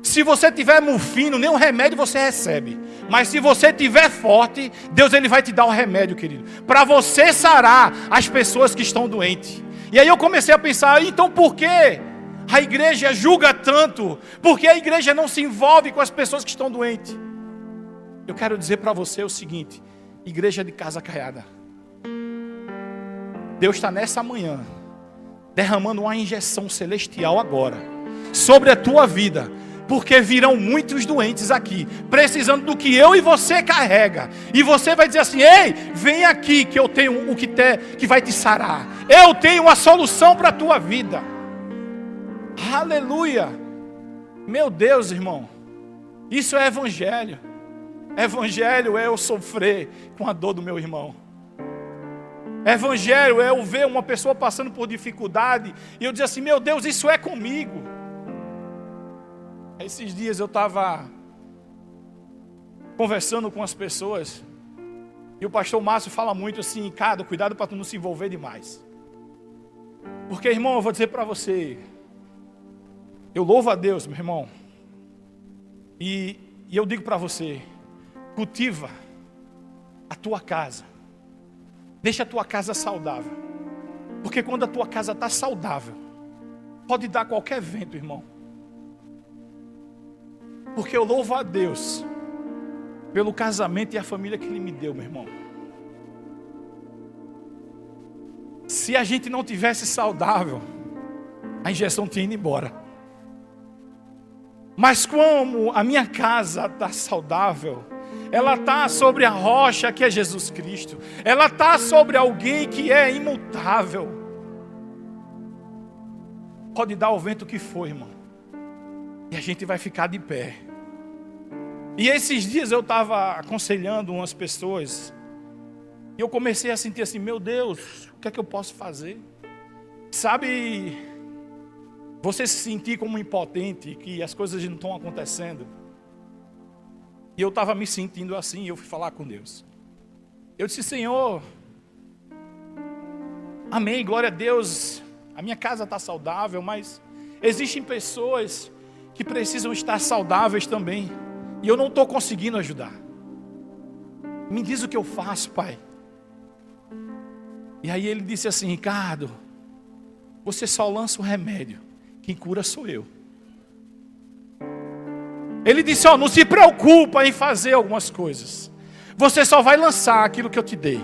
Se você tiver mufino, nenhum remédio você recebe. Mas se você tiver forte, Deus ele vai te dar um remédio, querido, para você sarar as pessoas que estão doentes. E aí eu comecei a pensar, então por que a igreja julga tanto? Por que a igreja não se envolve com as pessoas que estão doentes? Eu quero dizer para você o seguinte, igreja de casa caiada. Deus está nessa manhã, derramando uma injeção celestial agora, sobre a tua vida. Porque virão muitos doentes aqui, precisando do que eu e você carrega. E você vai dizer assim, ei, vem aqui que eu tenho o que vai te sarar. Eu tenho a solução para a tua vida. Aleluia. Meu Deus, irmão. Isso é evangelho. Evangelho é eu sofrer com a dor do meu irmão. Evangelho é eu ver uma pessoa passando por dificuldade e eu dizer assim, meu Deus, isso é comigo. Esses dias eu estava conversando com as pessoas e o pastor Márcio fala muito assim, cara, cuidado para tu não se envolver demais. Porque, irmão, eu vou dizer para você, eu louvo a Deus, meu irmão, e eu digo para você, cultiva a tua casa, deixa a tua casa saudável, porque quando a tua casa está saudável, pode dar qualquer vento, irmão. Porque eu louvo a Deus pelo casamento e a família que Ele me deu, meu irmão. Se a gente não tivesse saudável, a injeção tinha ido embora. Mas como a minha casa está saudável, ela está sobre a rocha que é Jesus Cristo. Ela está sobre alguém que é imutável. Pode dar o vento que for, irmão. E a gente vai ficar de pé. E esses dias eu estava aconselhando umas pessoas. E eu comecei a sentir assim, meu Deus, o que é que eu posso fazer? Sabe, você se sentir como impotente, que as coisas não estão acontecendo. E eu estava me sentindo assim, e eu fui falar com Deus. Eu disse, Senhor, amém, glória a Deus, a minha casa está saudável, mas existem pessoas que precisam estar saudáveis também. E eu não estou conseguindo ajudar. Me diz o que eu faço, Pai. E aí ele disse assim, Ricardo, você só lança o remédio. Quem cura sou eu. Ele disse, não se preocupa em fazer algumas coisas. Você só vai lançar aquilo que eu te dei.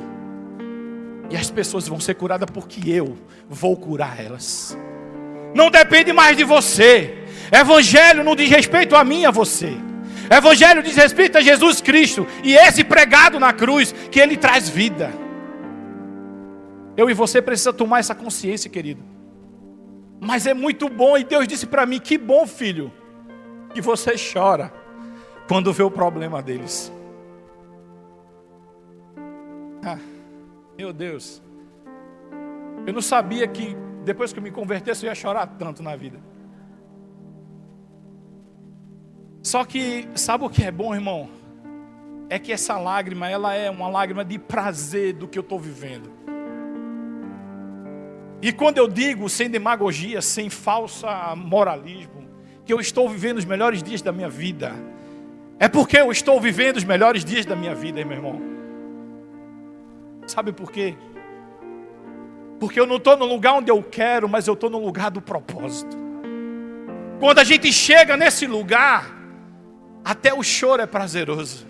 E as pessoas vão ser curadas porque eu vou curar elas. Não depende mais de você. Evangelho não diz respeito a mim e a você. Evangelho diz respeito a Jesus Cristo. E esse pregado na cruz, que Ele traz vida. Eu e você precisa tomar essa consciência, querido. Mas é muito bom, e Deus disse para mim, que bom, filho, que você chora quando vê o problema deles. Meu Deus. Eu não sabia que depois que eu me convertesse eu ia chorar tanto na vida. Só que, sabe o que é bom, irmão? É que essa lágrima, ela é uma lágrima de prazer do que eu estou vivendo. E quando eu digo, sem demagogia, sem falsa moralismo, que eu estou vivendo os melhores dias da minha vida, é porque eu estou vivendo os melhores dias da minha vida, hein, meu irmão? Sabe por quê? Porque eu não estou no lugar onde eu quero, mas eu estou no lugar do propósito. Quando a gente chega nesse lugar, até o choro é prazeroso.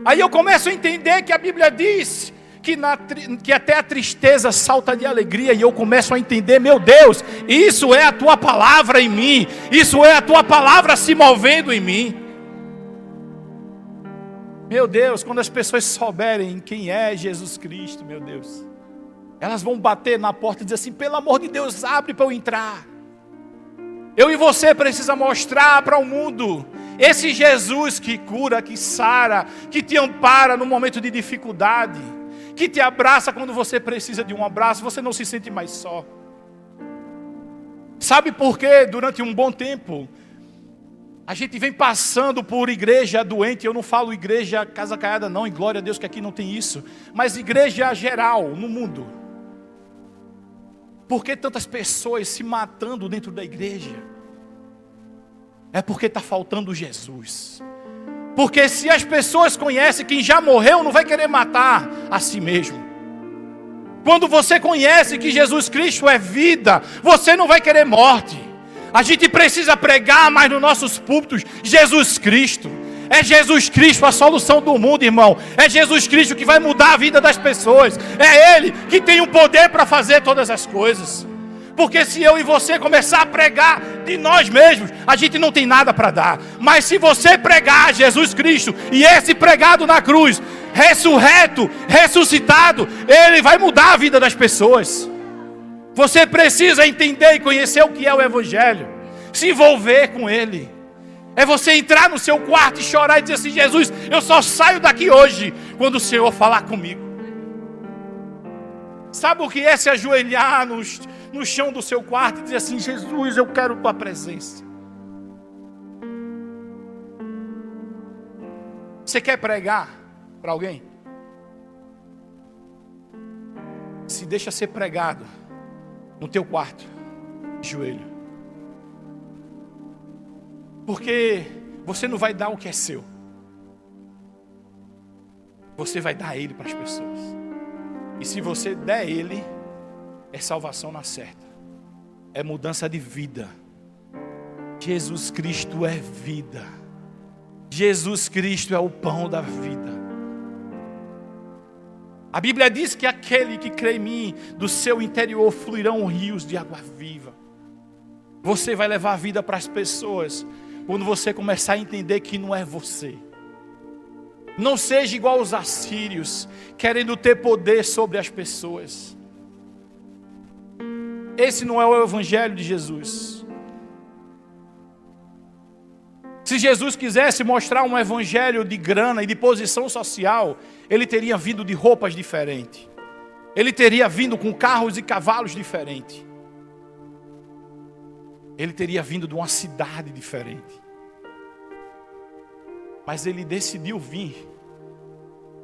Aí eu começo a entender que a Bíblia diz que até a tristeza salta de alegria. E eu começo a entender, meu Deus, isso é a tua palavra em mim. Isso é a tua palavra se movendo em mim. Meu Deus, quando as pessoas souberem quem é Jesus Cristo, meu Deus, elas vão bater na porta e dizer assim, pelo amor de Deus, abre para eu entrar. Eu e você precisa mostrar para o mundo esse Jesus que cura, que sara, que te ampara no momento de dificuldade, que te abraça quando você precisa de um abraço, você não se sente mais só. Sabe por quê? Durante um bom tempo, a gente vem passando por igreja doente. Eu não falo igreja casa caiada não, e glória a Deus que aqui não tem isso, mas igreja geral no mundo. Por que tantas pessoas se matando dentro da igreja? É porque está faltando Jesus. Porque se as pessoas conhecem quem já morreu, não vai querer matar a si mesmo. Quando você conhece que Jesus Cristo é vida, você não vai querer morte. A gente precisa pregar mais nos nossos púlpitos Jesus Cristo. É Jesus Cristo a solução do mundo, irmão. É Jesus Cristo que vai mudar a vida das pessoas. É Ele que tem o poder para fazer todas as coisas. Porque se eu e você começar a pregar de nós mesmos, a gente não tem nada para dar. Mas se você pregar Jesus Cristo, e esse pregado na cruz, ressurreto, ressuscitado, Ele vai mudar a vida das pessoas. Você precisa entender e conhecer o que é o Evangelho, se envolver com Ele. É você entrar no seu quarto e chorar e dizer assim: Jesus, eu só saio daqui hoje quando o Senhor falar comigo. Sabe o que é se ajoelhar no chão do seu quarto e dizer assim: Jesus, eu quero tua presença. Você quer pregar para alguém? Se deixa ser pregado no teu quarto, de joelho. Porque você não vai dar o que é seu. Você vai dar Ele para as pessoas. E se você der Ele, é salvação na certa. É mudança de vida. Jesus Cristo é vida. Jesus Cristo é o pão da vida. A Bíblia diz que aquele que crê em mim, do seu interior fluirão rios de água viva. Você vai levar a vida para as pessoas quando você começar a entender que não é você. Não seja igual aos assírios, querendo ter poder sobre as pessoas. Esse não é o Evangelho de Jesus. Se Jesus quisesse mostrar um evangelho de grana e de posição social, Ele teria vindo de roupas diferentes. Ele teria vindo com carros e cavalos diferentes. Ele teria vindo de uma cidade diferente. Mas Ele decidiu vir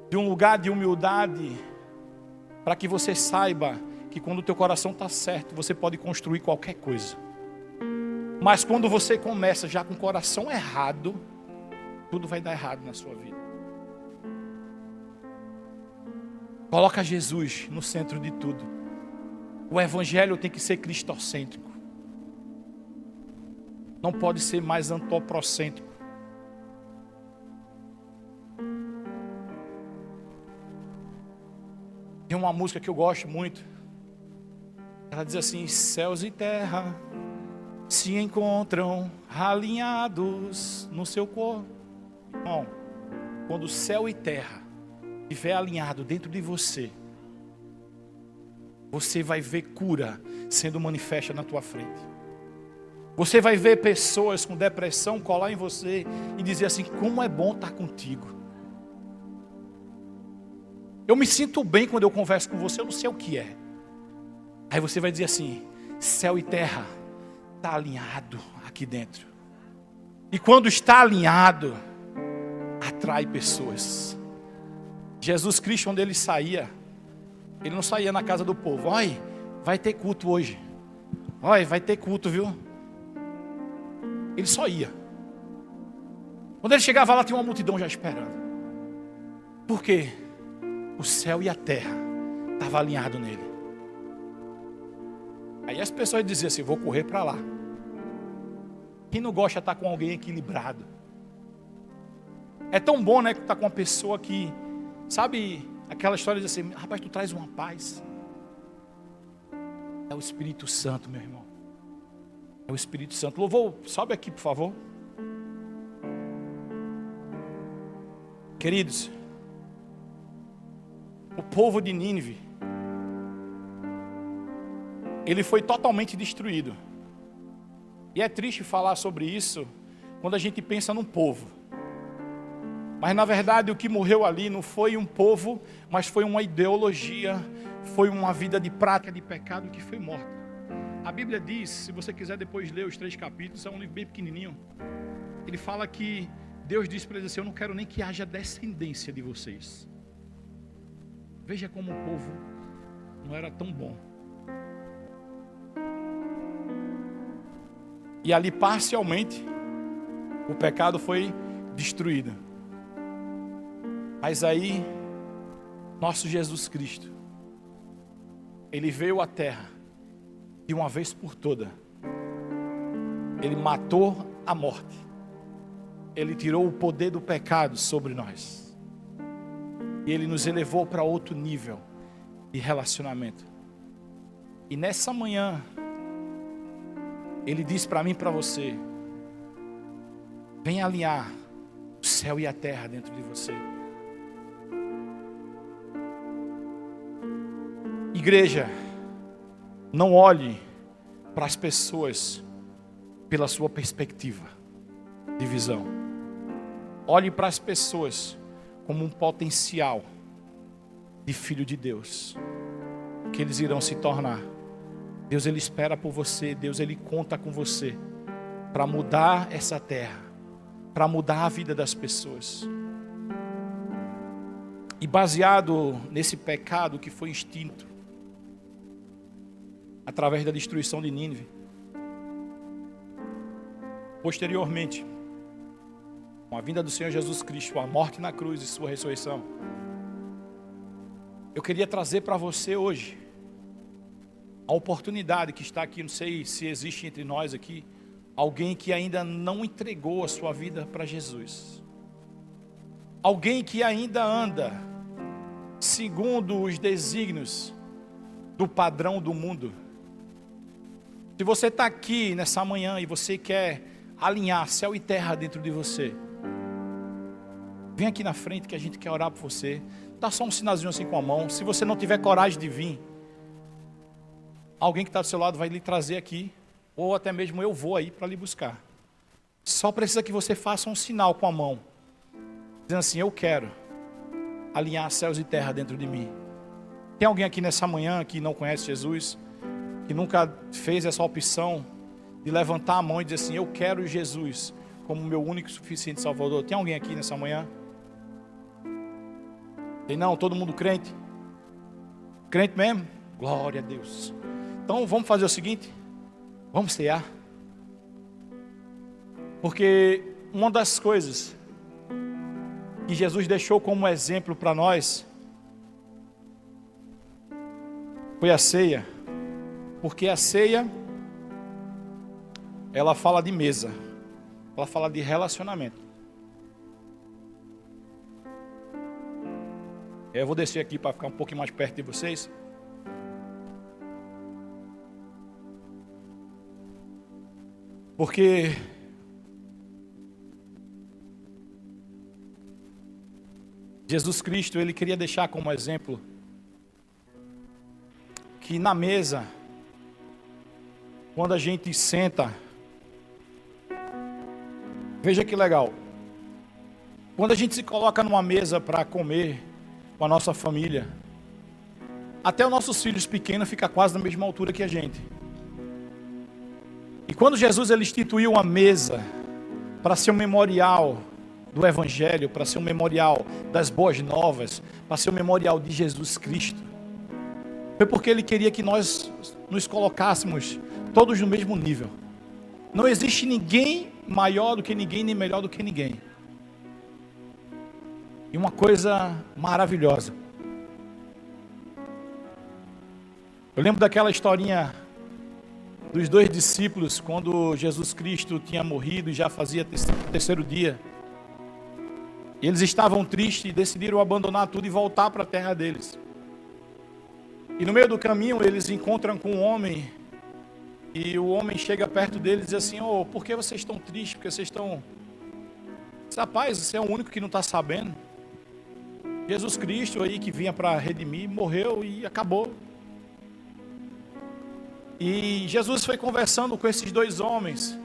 de um lugar de humildade, para que você saiba que quando o teu coração está certo, você pode construir qualquer coisa. Mas quando você começa já com o coração errado, tudo vai dar errado na sua vida. Coloca Jesus no centro de tudo. O evangelho tem que ser cristocêntrico. Não pode ser mais antropocêntrico. Tem uma música que eu gosto muito. Ela diz assim: céus e terra se encontram alinhados no seu corpo. Irmão, quando céu e terra estiver alinhado dentro de você, você vai ver cura sendo manifesta na tua frente. Você vai ver pessoas com depressão colar em você e dizer assim: como é bom estar contigo. Eu me sinto bem quando eu converso com você, eu não sei o que é. Aí você vai dizer assim: céu e terra está alinhado aqui dentro. E quando está alinhado, atrai pessoas. Jesus Cristo, onde Ele saía, Ele não saía na casa do povo: olha, vai ter culto hoje. Olha, vai ter culto, viu? Ele só ia. Quando Ele chegava lá, tinha uma multidão já esperando. Por quê? O céu e a terra estavam alinhados nele. Aí as pessoas diziam assim: vou correr para lá. Quem não gosta de estar com alguém equilibrado? É tão bom, né, que estar com uma pessoa que, sabe, aquela história de assim: rapaz, tu traz uma paz. É o Espírito Santo, meu irmão. É o Espírito Santo. Louvor, sobe aqui, por favor. Queridos, o povo de Nínive, ele foi totalmente destruído. E é triste falar sobre isso quando a gente pensa num povo. Mas na verdade o que morreu ali não foi um povo, mas foi uma ideologia, foi uma vida de prática de pecado que foi morta. A Bíblia diz, se você quiser depois ler os 3 capítulos, é um livro bem pequenininho. Ele fala que Deus disse para eles assim: eu não quero nem que haja descendência de vocês. Veja como o povo não era tão bom. E ali parcialmente o pecado foi destruído. Mas aí nosso Jesus Cristo, Ele veio à terra de uma vez por toda. Ele matou a morte. Ele tirou o poder do pecado sobre nós. E Ele nos elevou para outro nível de relacionamento. E nessa manhã Ele diz para mim e para você: venha alinhar o céu e a terra dentro de você. Igreja, não olhe para as pessoas pela sua perspectiva de visão. Olhe para as pessoas como um potencial de filho de Deus, que eles irão se tornar. Deus, Ele espera por você. Deus, Ele conta com você para mudar essa terra, para mudar a vida das pessoas. E baseado nesse pecado que foi extinto através da destruição de Nínive, posteriormente, com a vinda do Senhor Jesus Cristo, a morte na cruz e sua ressurreição, eu queria trazer para você hoje a oportunidade que está aqui. Não sei se existe entre nós aqui alguém que ainda não entregou a sua vida para Jesus, alguém que ainda anda segundo os desígnios do padrão do mundo. Se você está aqui nessa manhã e você quer alinhar céu e terra dentro de você, vem aqui na frente que a gente quer orar por você. Dá só um sinalzinho assim com a mão. Se você não tiver coragem de vir, alguém que está do seu lado vai lhe trazer aqui, ou até mesmo eu vou aí para lhe buscar. Só precisa que você faça um sinal com a mão, dizendo assim: eu quero alinhar céus e terra dentro de mim. Tem alguém aqui nessa manhã que não conhece Jesus, que nunca fez essa opção de levantar a mão e dizer assim: eu quero Jesus como meu único e suficiente Salvador? Tem alguém aqui nessa manhã? Tem não? Todo mundo crente? Crente mesmo? Glória a Deus. Então vamos fazer o seguinte, vamos cear. Porque uma das coisas que Jesus deixou como exemplo para nós foi a ceia. Porque a ceia, ela fala de mesa, ela fala de relacionamento. Eu vou descer aqui para ficar um pouquinho mais perto de vocês. Porque Jesus Cristo, Ele queria deixar como exemplo que na mesa, quando a gente senta, veja que legal, quando a gente se coloca numa mesa para comer com a nossa família, até os nossos filhos pequenos ficam quase na mesma altura que a gente. E quando Jesus ele instituiu uma mesa para ser um memorial do Evangelho, para ser um memorial das boas novas, para ser um memorial de Jesus Cristo, foi porque Ele queria que nós nos colocássemos todos no mesmo nível. Não existe ninguém maior do que ninguém, nem melhor do que ninguém. E uma coisa maravilhosa, eu lembro daquela historinha dos 2 discípulos, quando Jesus Cristo tinha morrido e já fazia terceiro dia. E eles estavam tristes e decidiram abandonar tudo e voltar para a terra deles. E no meio do caminho eles encontram com um homem, e o homem chega perto deles e diz assim: oh, por que vocês estão tristes? Porque vocês estão... Rapaz, você é o único que não está sabendo. Jesus Cristo aí que vinha para redimir, morreu e acabou. E Jesus foi conversando com esses dois homens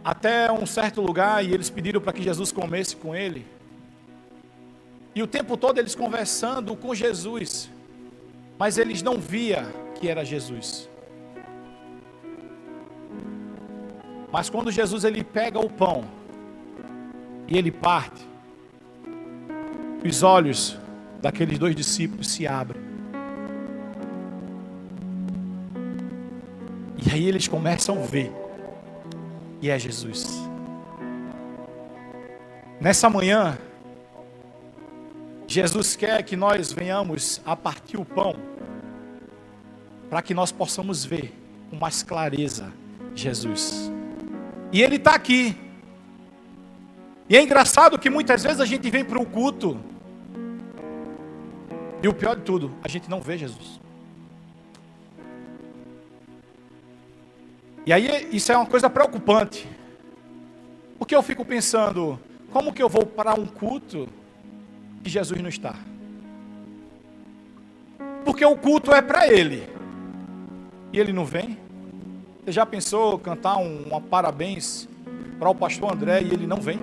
até um certo lugar, e eles pediram para que Jesus comesse com ele. E o tempo todo eles conversando com Jesus, mas eles não viam que era Jesus. Mas quando Jesus ele pega o pão e ele parte, os olhos daqueles dois discípulos se abrem. E aí eles começam a ver, e é Jesus. Nessa manhã, Jesus quer que nós venhamos a partir o pão, para que nós possamos ver com mais clareza Jesus. E Ele está aqui. E é engraçado que muitas vezes a gente vem para o culto, e o pior de tudo, a gente não vê Jesus. E aí isso é uma coisa preocupante, porque eu fico pensando, como que eu vou para um culto e Jesus não está? Porque o culto é para Ele, e Ele não vem. Você já pensou cantar uma parabéns para o pastor André e ele não vem?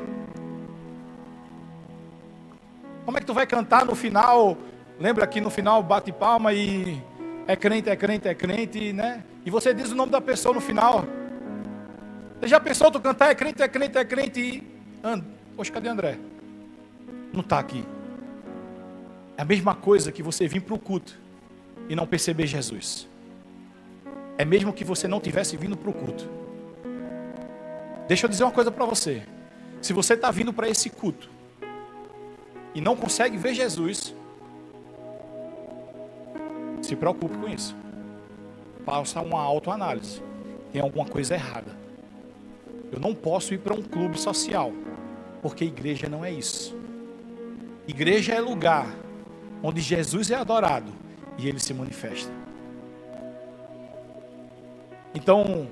Como é que tu vai cantar no final? Lembra que no final bate palma e é crente, é crente, é crente, né? E você diz o nome da pessoa no final. Você já pensou tu cantar é crente, é crente, é crente e... Poxa, cadê André? Não está aqui. É a mesma coisa que você vir para o culto e não perceber Jesus. É mesmo que você não tivesse vindo para o culto. Deixa eu dizer uma coisa para você. Se você está vindo para esse culto e não consegue ver Jesus, se preocupe com isso. Faça uma autoanálise. Tem alguma coisa errada. Eu não posso ir para um clube social, porque igreja não é isso. Igreja é lugar onde Jesus é adorado e Ele se manifesta. Então,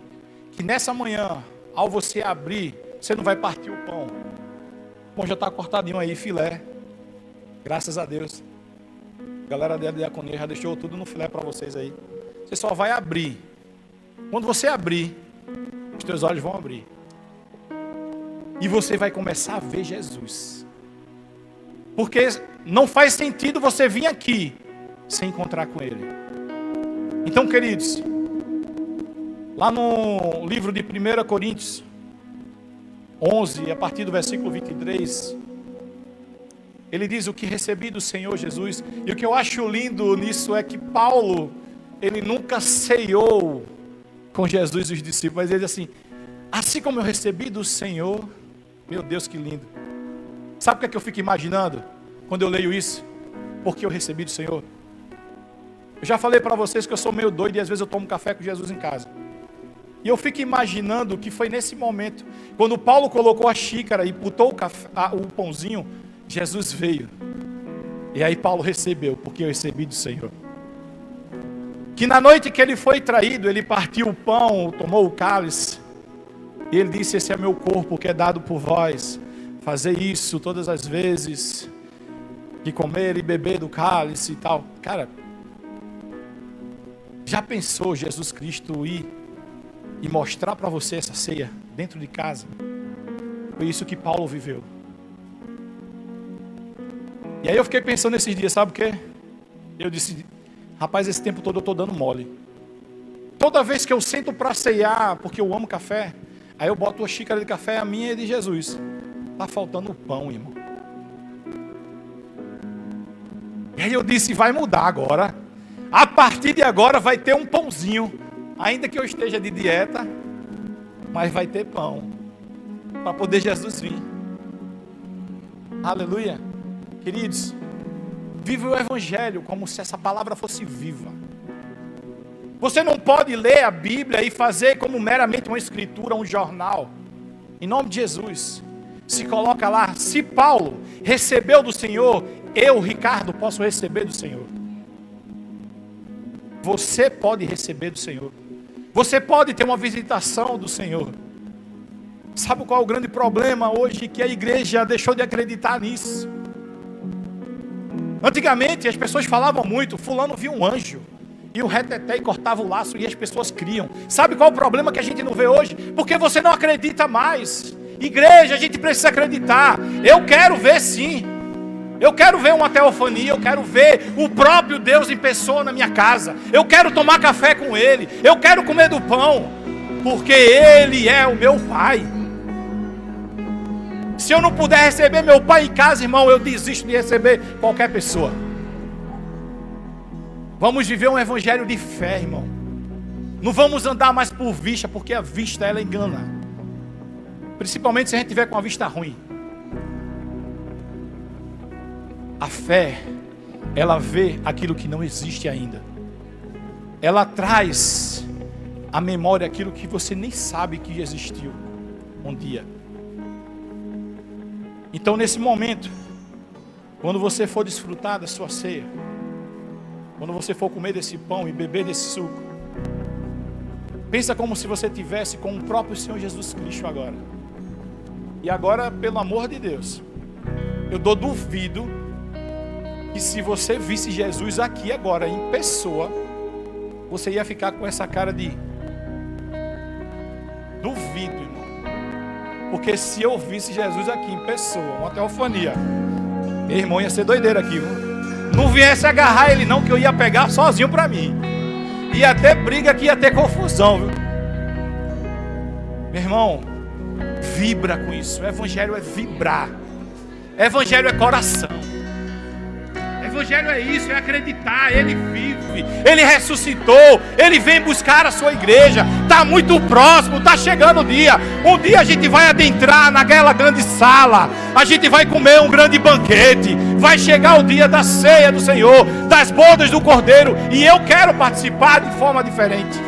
que nessa manhã, ao você abrir, você não vai partir o pão. O pão já está cortadinho aí, filé. Graças a Deus. A galera da diaconia já deixou tudo no filé para vocês aí. Você só vai abrir. Quando você abrir, os teus olhos vão abrir. E você vai começar a ver Jesus. Porque não faz sentido você vir aqui sem encontrar com Ele. Então, queridos, lá no livro de 1 Coríntios 11, a partir do versículo 23, ele diz o que recebi do Senhor Jesus. E o que eu acho lindo nisso é que Paulo, ele nunca ceiou com Jesus e os discípulos, mas ele diz assim como eu recebi do Senhor. Meu Deus, que lindo. Sabe o que é que eu fico imaginando quando eu leio isso? Porque eu recebi do Senhor. Eu já falei para vocês que eu sou meio doido e às vezes eu tomo café com Jesus em casa. E eu fico imaginando que foi nesse momento, quando Paulo colocou a xícara e botou o pãozinho, Jesus veio. E aí Paulo recebeu, porque eu recebi do Senhor. Que na noite que ele foi traído, ele partiu o pão, tomou o cálice. E ele disse, esse é meu corpo que é dado por vós. Fazer isso todas as vezes que comer e beber do cálice e tal. Cara, já pensou Jesus Cristo ir e mostrar para você essa ceia dentro de casa? Foi isso que Paulo viveu. E aí eu fiquei pensando nesses dias, sabe o quê? Eu disse, rapaz, esse tempo todo eu estou dando mole. Toda vez que eu sento para ceiar, porque eu amo café, aí eu boto uma xícara de café, a minha e de Jesus. Está faltando o pão, irmão. E aí eu disse, vai mudar agora. A partir de agora vai ter um pãozinho. Ainda que eu esteja de dieta, mas vai ter pão. Para poder Jesus vir. Aleluia. Queridos, vive o Evangelho como se essa palavra fosse viva. Você não pode ler a Bíblia e fazer como meramente uma escritura, um jornal. Em nome de Jesus. Se coloca lá, se Paulo recebeu do Senhor, eu, Ricardo, posso receber do Senhor. Você pode receber do Senhor. Você pode ter uma visitação do Senhor. Sabe qual é o grande problema hoje? Que a igreja deixou de acreditar nisso. Antigamente as pessoas falavam muito, fulano viu um anjo. e o reteté e cortava o laço e as pessoas criam. Sabe qual é o problema que a gente não vê hoje? Porque você não acredita mais. Igreja, a gente precisa acreditar. Eu quero ver sim. Eu quero ver uma teofania, eu quero ver o próprio Deus em pessoa na minha casa. Eu quero tomar café com Ele. Eu quero comer do pão, porque Ele é o meu Pai. Se eu não puder receber meu Pai em casa, irmão, eu desisto de receber qualquer pessoa. Vamos viver um evangelho de fé, irmão. Não vamos andar mais por vista, porque a vista ela engana. Principalmente se a gente tiver com a vista ruim. A fé, ela vê aquilo que não existe ainda. Ela traz à memória aquilo que você nem sabe que existiu um dia. Então, nesse momento, quando você for desfrutar da sua ceia, quando você for comer desse pão e beber desse suco, pensa como se você tivesse com o próprio Senhor Jesus Cristo agora. E agora, pelo amor de Deus, eu duvido que se você visse Jesus aqui agora em pessoa, você ia ficar com essa cara de duvido, irmão. Porque se eu visse Jesus aqui em pessoa, uma teofania, meu irmão, ia ser doideira aqui, viu? Não viesse agarrar ele não, que eu ia pegar sozinho para mim. Ia ter briga aqui, ia ter confusão, viu? Meu irmão, vibra com isso. O evangelho é vibrar. Evangelho é coração. Evangelho é isso, é acreditar. Ele vive, Ele ressuscitou, Ele vem buscar a sua igreja. Está muito próximo, está chegando o dia. Um dia a gente vai adentrar naquela grande sala, a gente vai comer um grande banquete. Vai chegar o dia da ceia do Senhor, das bodas do Cordeiro. E eu quero participar de forma diferente.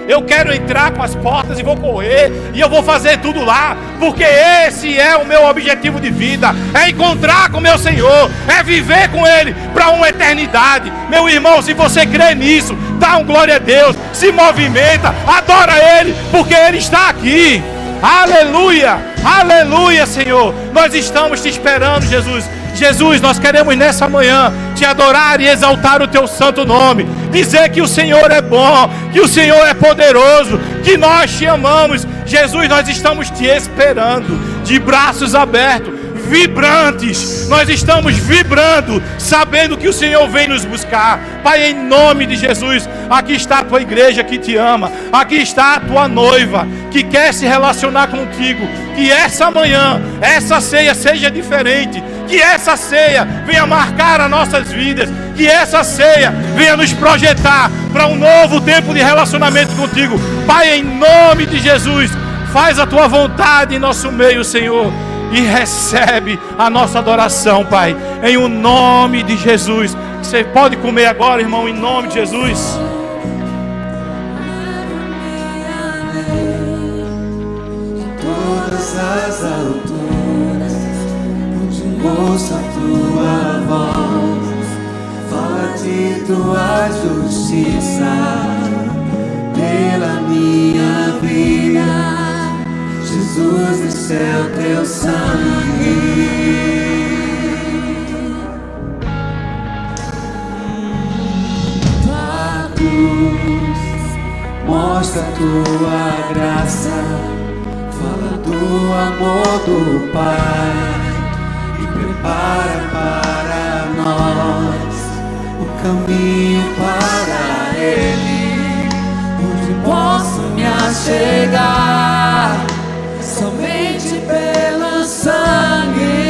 Eu quero entrar com as portas e vou correr, e eu vou fazer tudo lá, porque esse é o meu objetivo de vida, é encontrar com o meu Senhor, é viver com Ele para uma eternidade. Meu irmão, se você crê nisso, dá um glória a Deus, se movimenta, adora Ele, porque Ele está aqui. Aleluia, aleluia, Senhor, nós estamos te esperando, Jesus. Jesus, nós queremos nessa manhã te adorar e exaltar o teu santo nome, dizer que o Senhor é bom, que o Senhor é poderoso, que nós te amamos. Jesus, nós estamos te esperando de braços abertos, vibrantes. Nós estamos vibrando, sabendo que o Senhor vem nos buscar. Pai, em nome de Jesus, aqui está a tua igreja que te ama, aqui está a tua noiva que quer se relacionar contigo. Que essa manhã, essa ceia seja diferente, que essa ceia venha marcar as nossas vidas, que essa ceia venha nos projetar para um novo tempo de relacionamento contigo. Pai, em nome de Jesus, faz a tua vontade em nosso meio, Senhor, e recebe a nossa adoração, Pai, em o nome de Jesus. Você pode comer agora, irmão, em nome de Jesus. Todas as alturas, onde ouço a tua voz, fala de tua justiça pela minha vida. Jesus, esse é o teu sangue. Tua cruz mostra a tua graça, fala do amor do Pai e prepara para nós o caminho para Ele, onde posso me achegar somente pelo sangue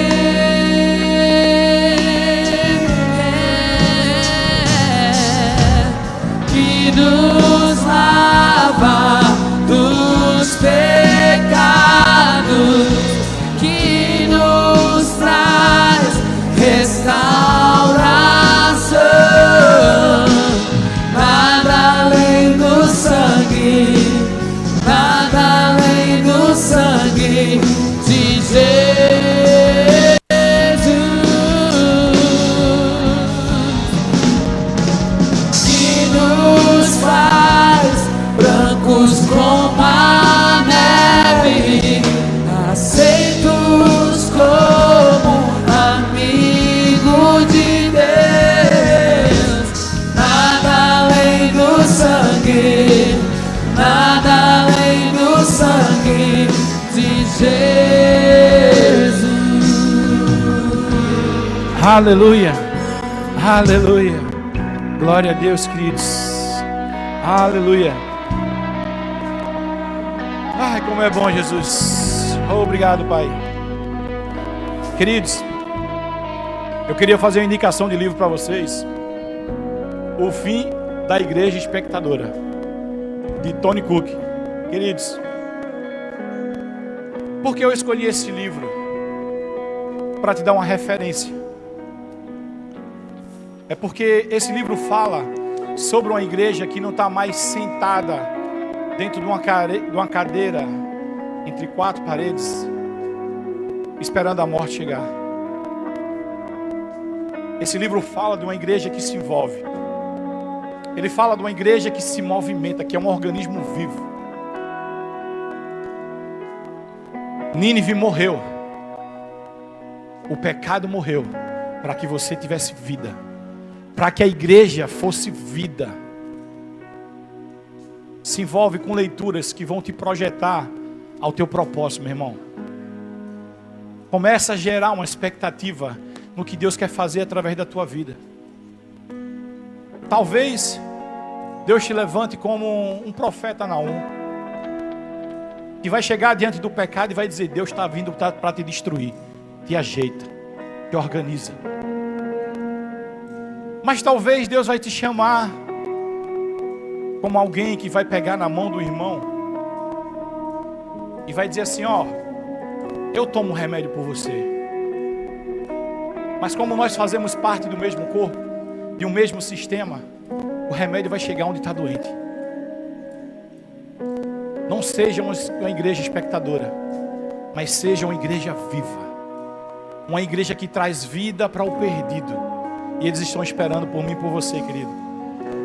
que nos lava dos pecados, que nos traz restauração. Nada além do sangue, nada além Jesus. Aleluia, aleluia, glória a Deus, queridos, aleluia. Ai, como é bom, Jesus. Obrigado, Pai. Queridos, eu queria fazer uma indicação de livro para vocês. O Fim da Igreja Espectadora, de Tony Cook. Queridos, por que eu escolhi esse livro? Para te dar uma referência. É porque esse livro fala sobre uma igreja que não está mais sentada dentro de uma cadeira entre quatro paredes, esperando a morte chegar. Esse livro fala de uma igreja que se envolve. Ele fala de uma igreja que se movimenta, que é um organismo vivo. Nínive morreu. O pecado morreu para que você tivesse vida, para que a igreja fosse vida. Se envolve com leituras que vão te projetar ao teu propósito, meu irmão. Começa a gerar uma expectativa no que Deus quer fazer através da tua vida. Talvez Deus te levante como um profeta Naum, que vai chegar diante do pecado e vai dizer: Deus está vindo para te destruir. Te ajeita, te organiza. Mas talvez Deus vai te chamar como alguém que vai pegar na mão do irmão e vai dizer assim: ó, eu tomo remédio por você. Mas como nós fazemos parte do mesmo corpo, de um mesmo sistema, o remédio vai chegar onde está doente. Não seja uma igreja espectadora, mas seja uma igreja viva. Uma igreja que traz vida para o perdido. E eles estão esperando por mim e por você, querido.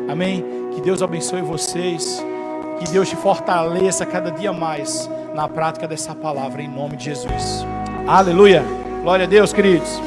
Amém? Que Deus abençoe vocês. Que Deus te fortaleça cada dia mais na prática dessa palavra, em nome de Jesus. Aleluia. Glória a Deus, queridos.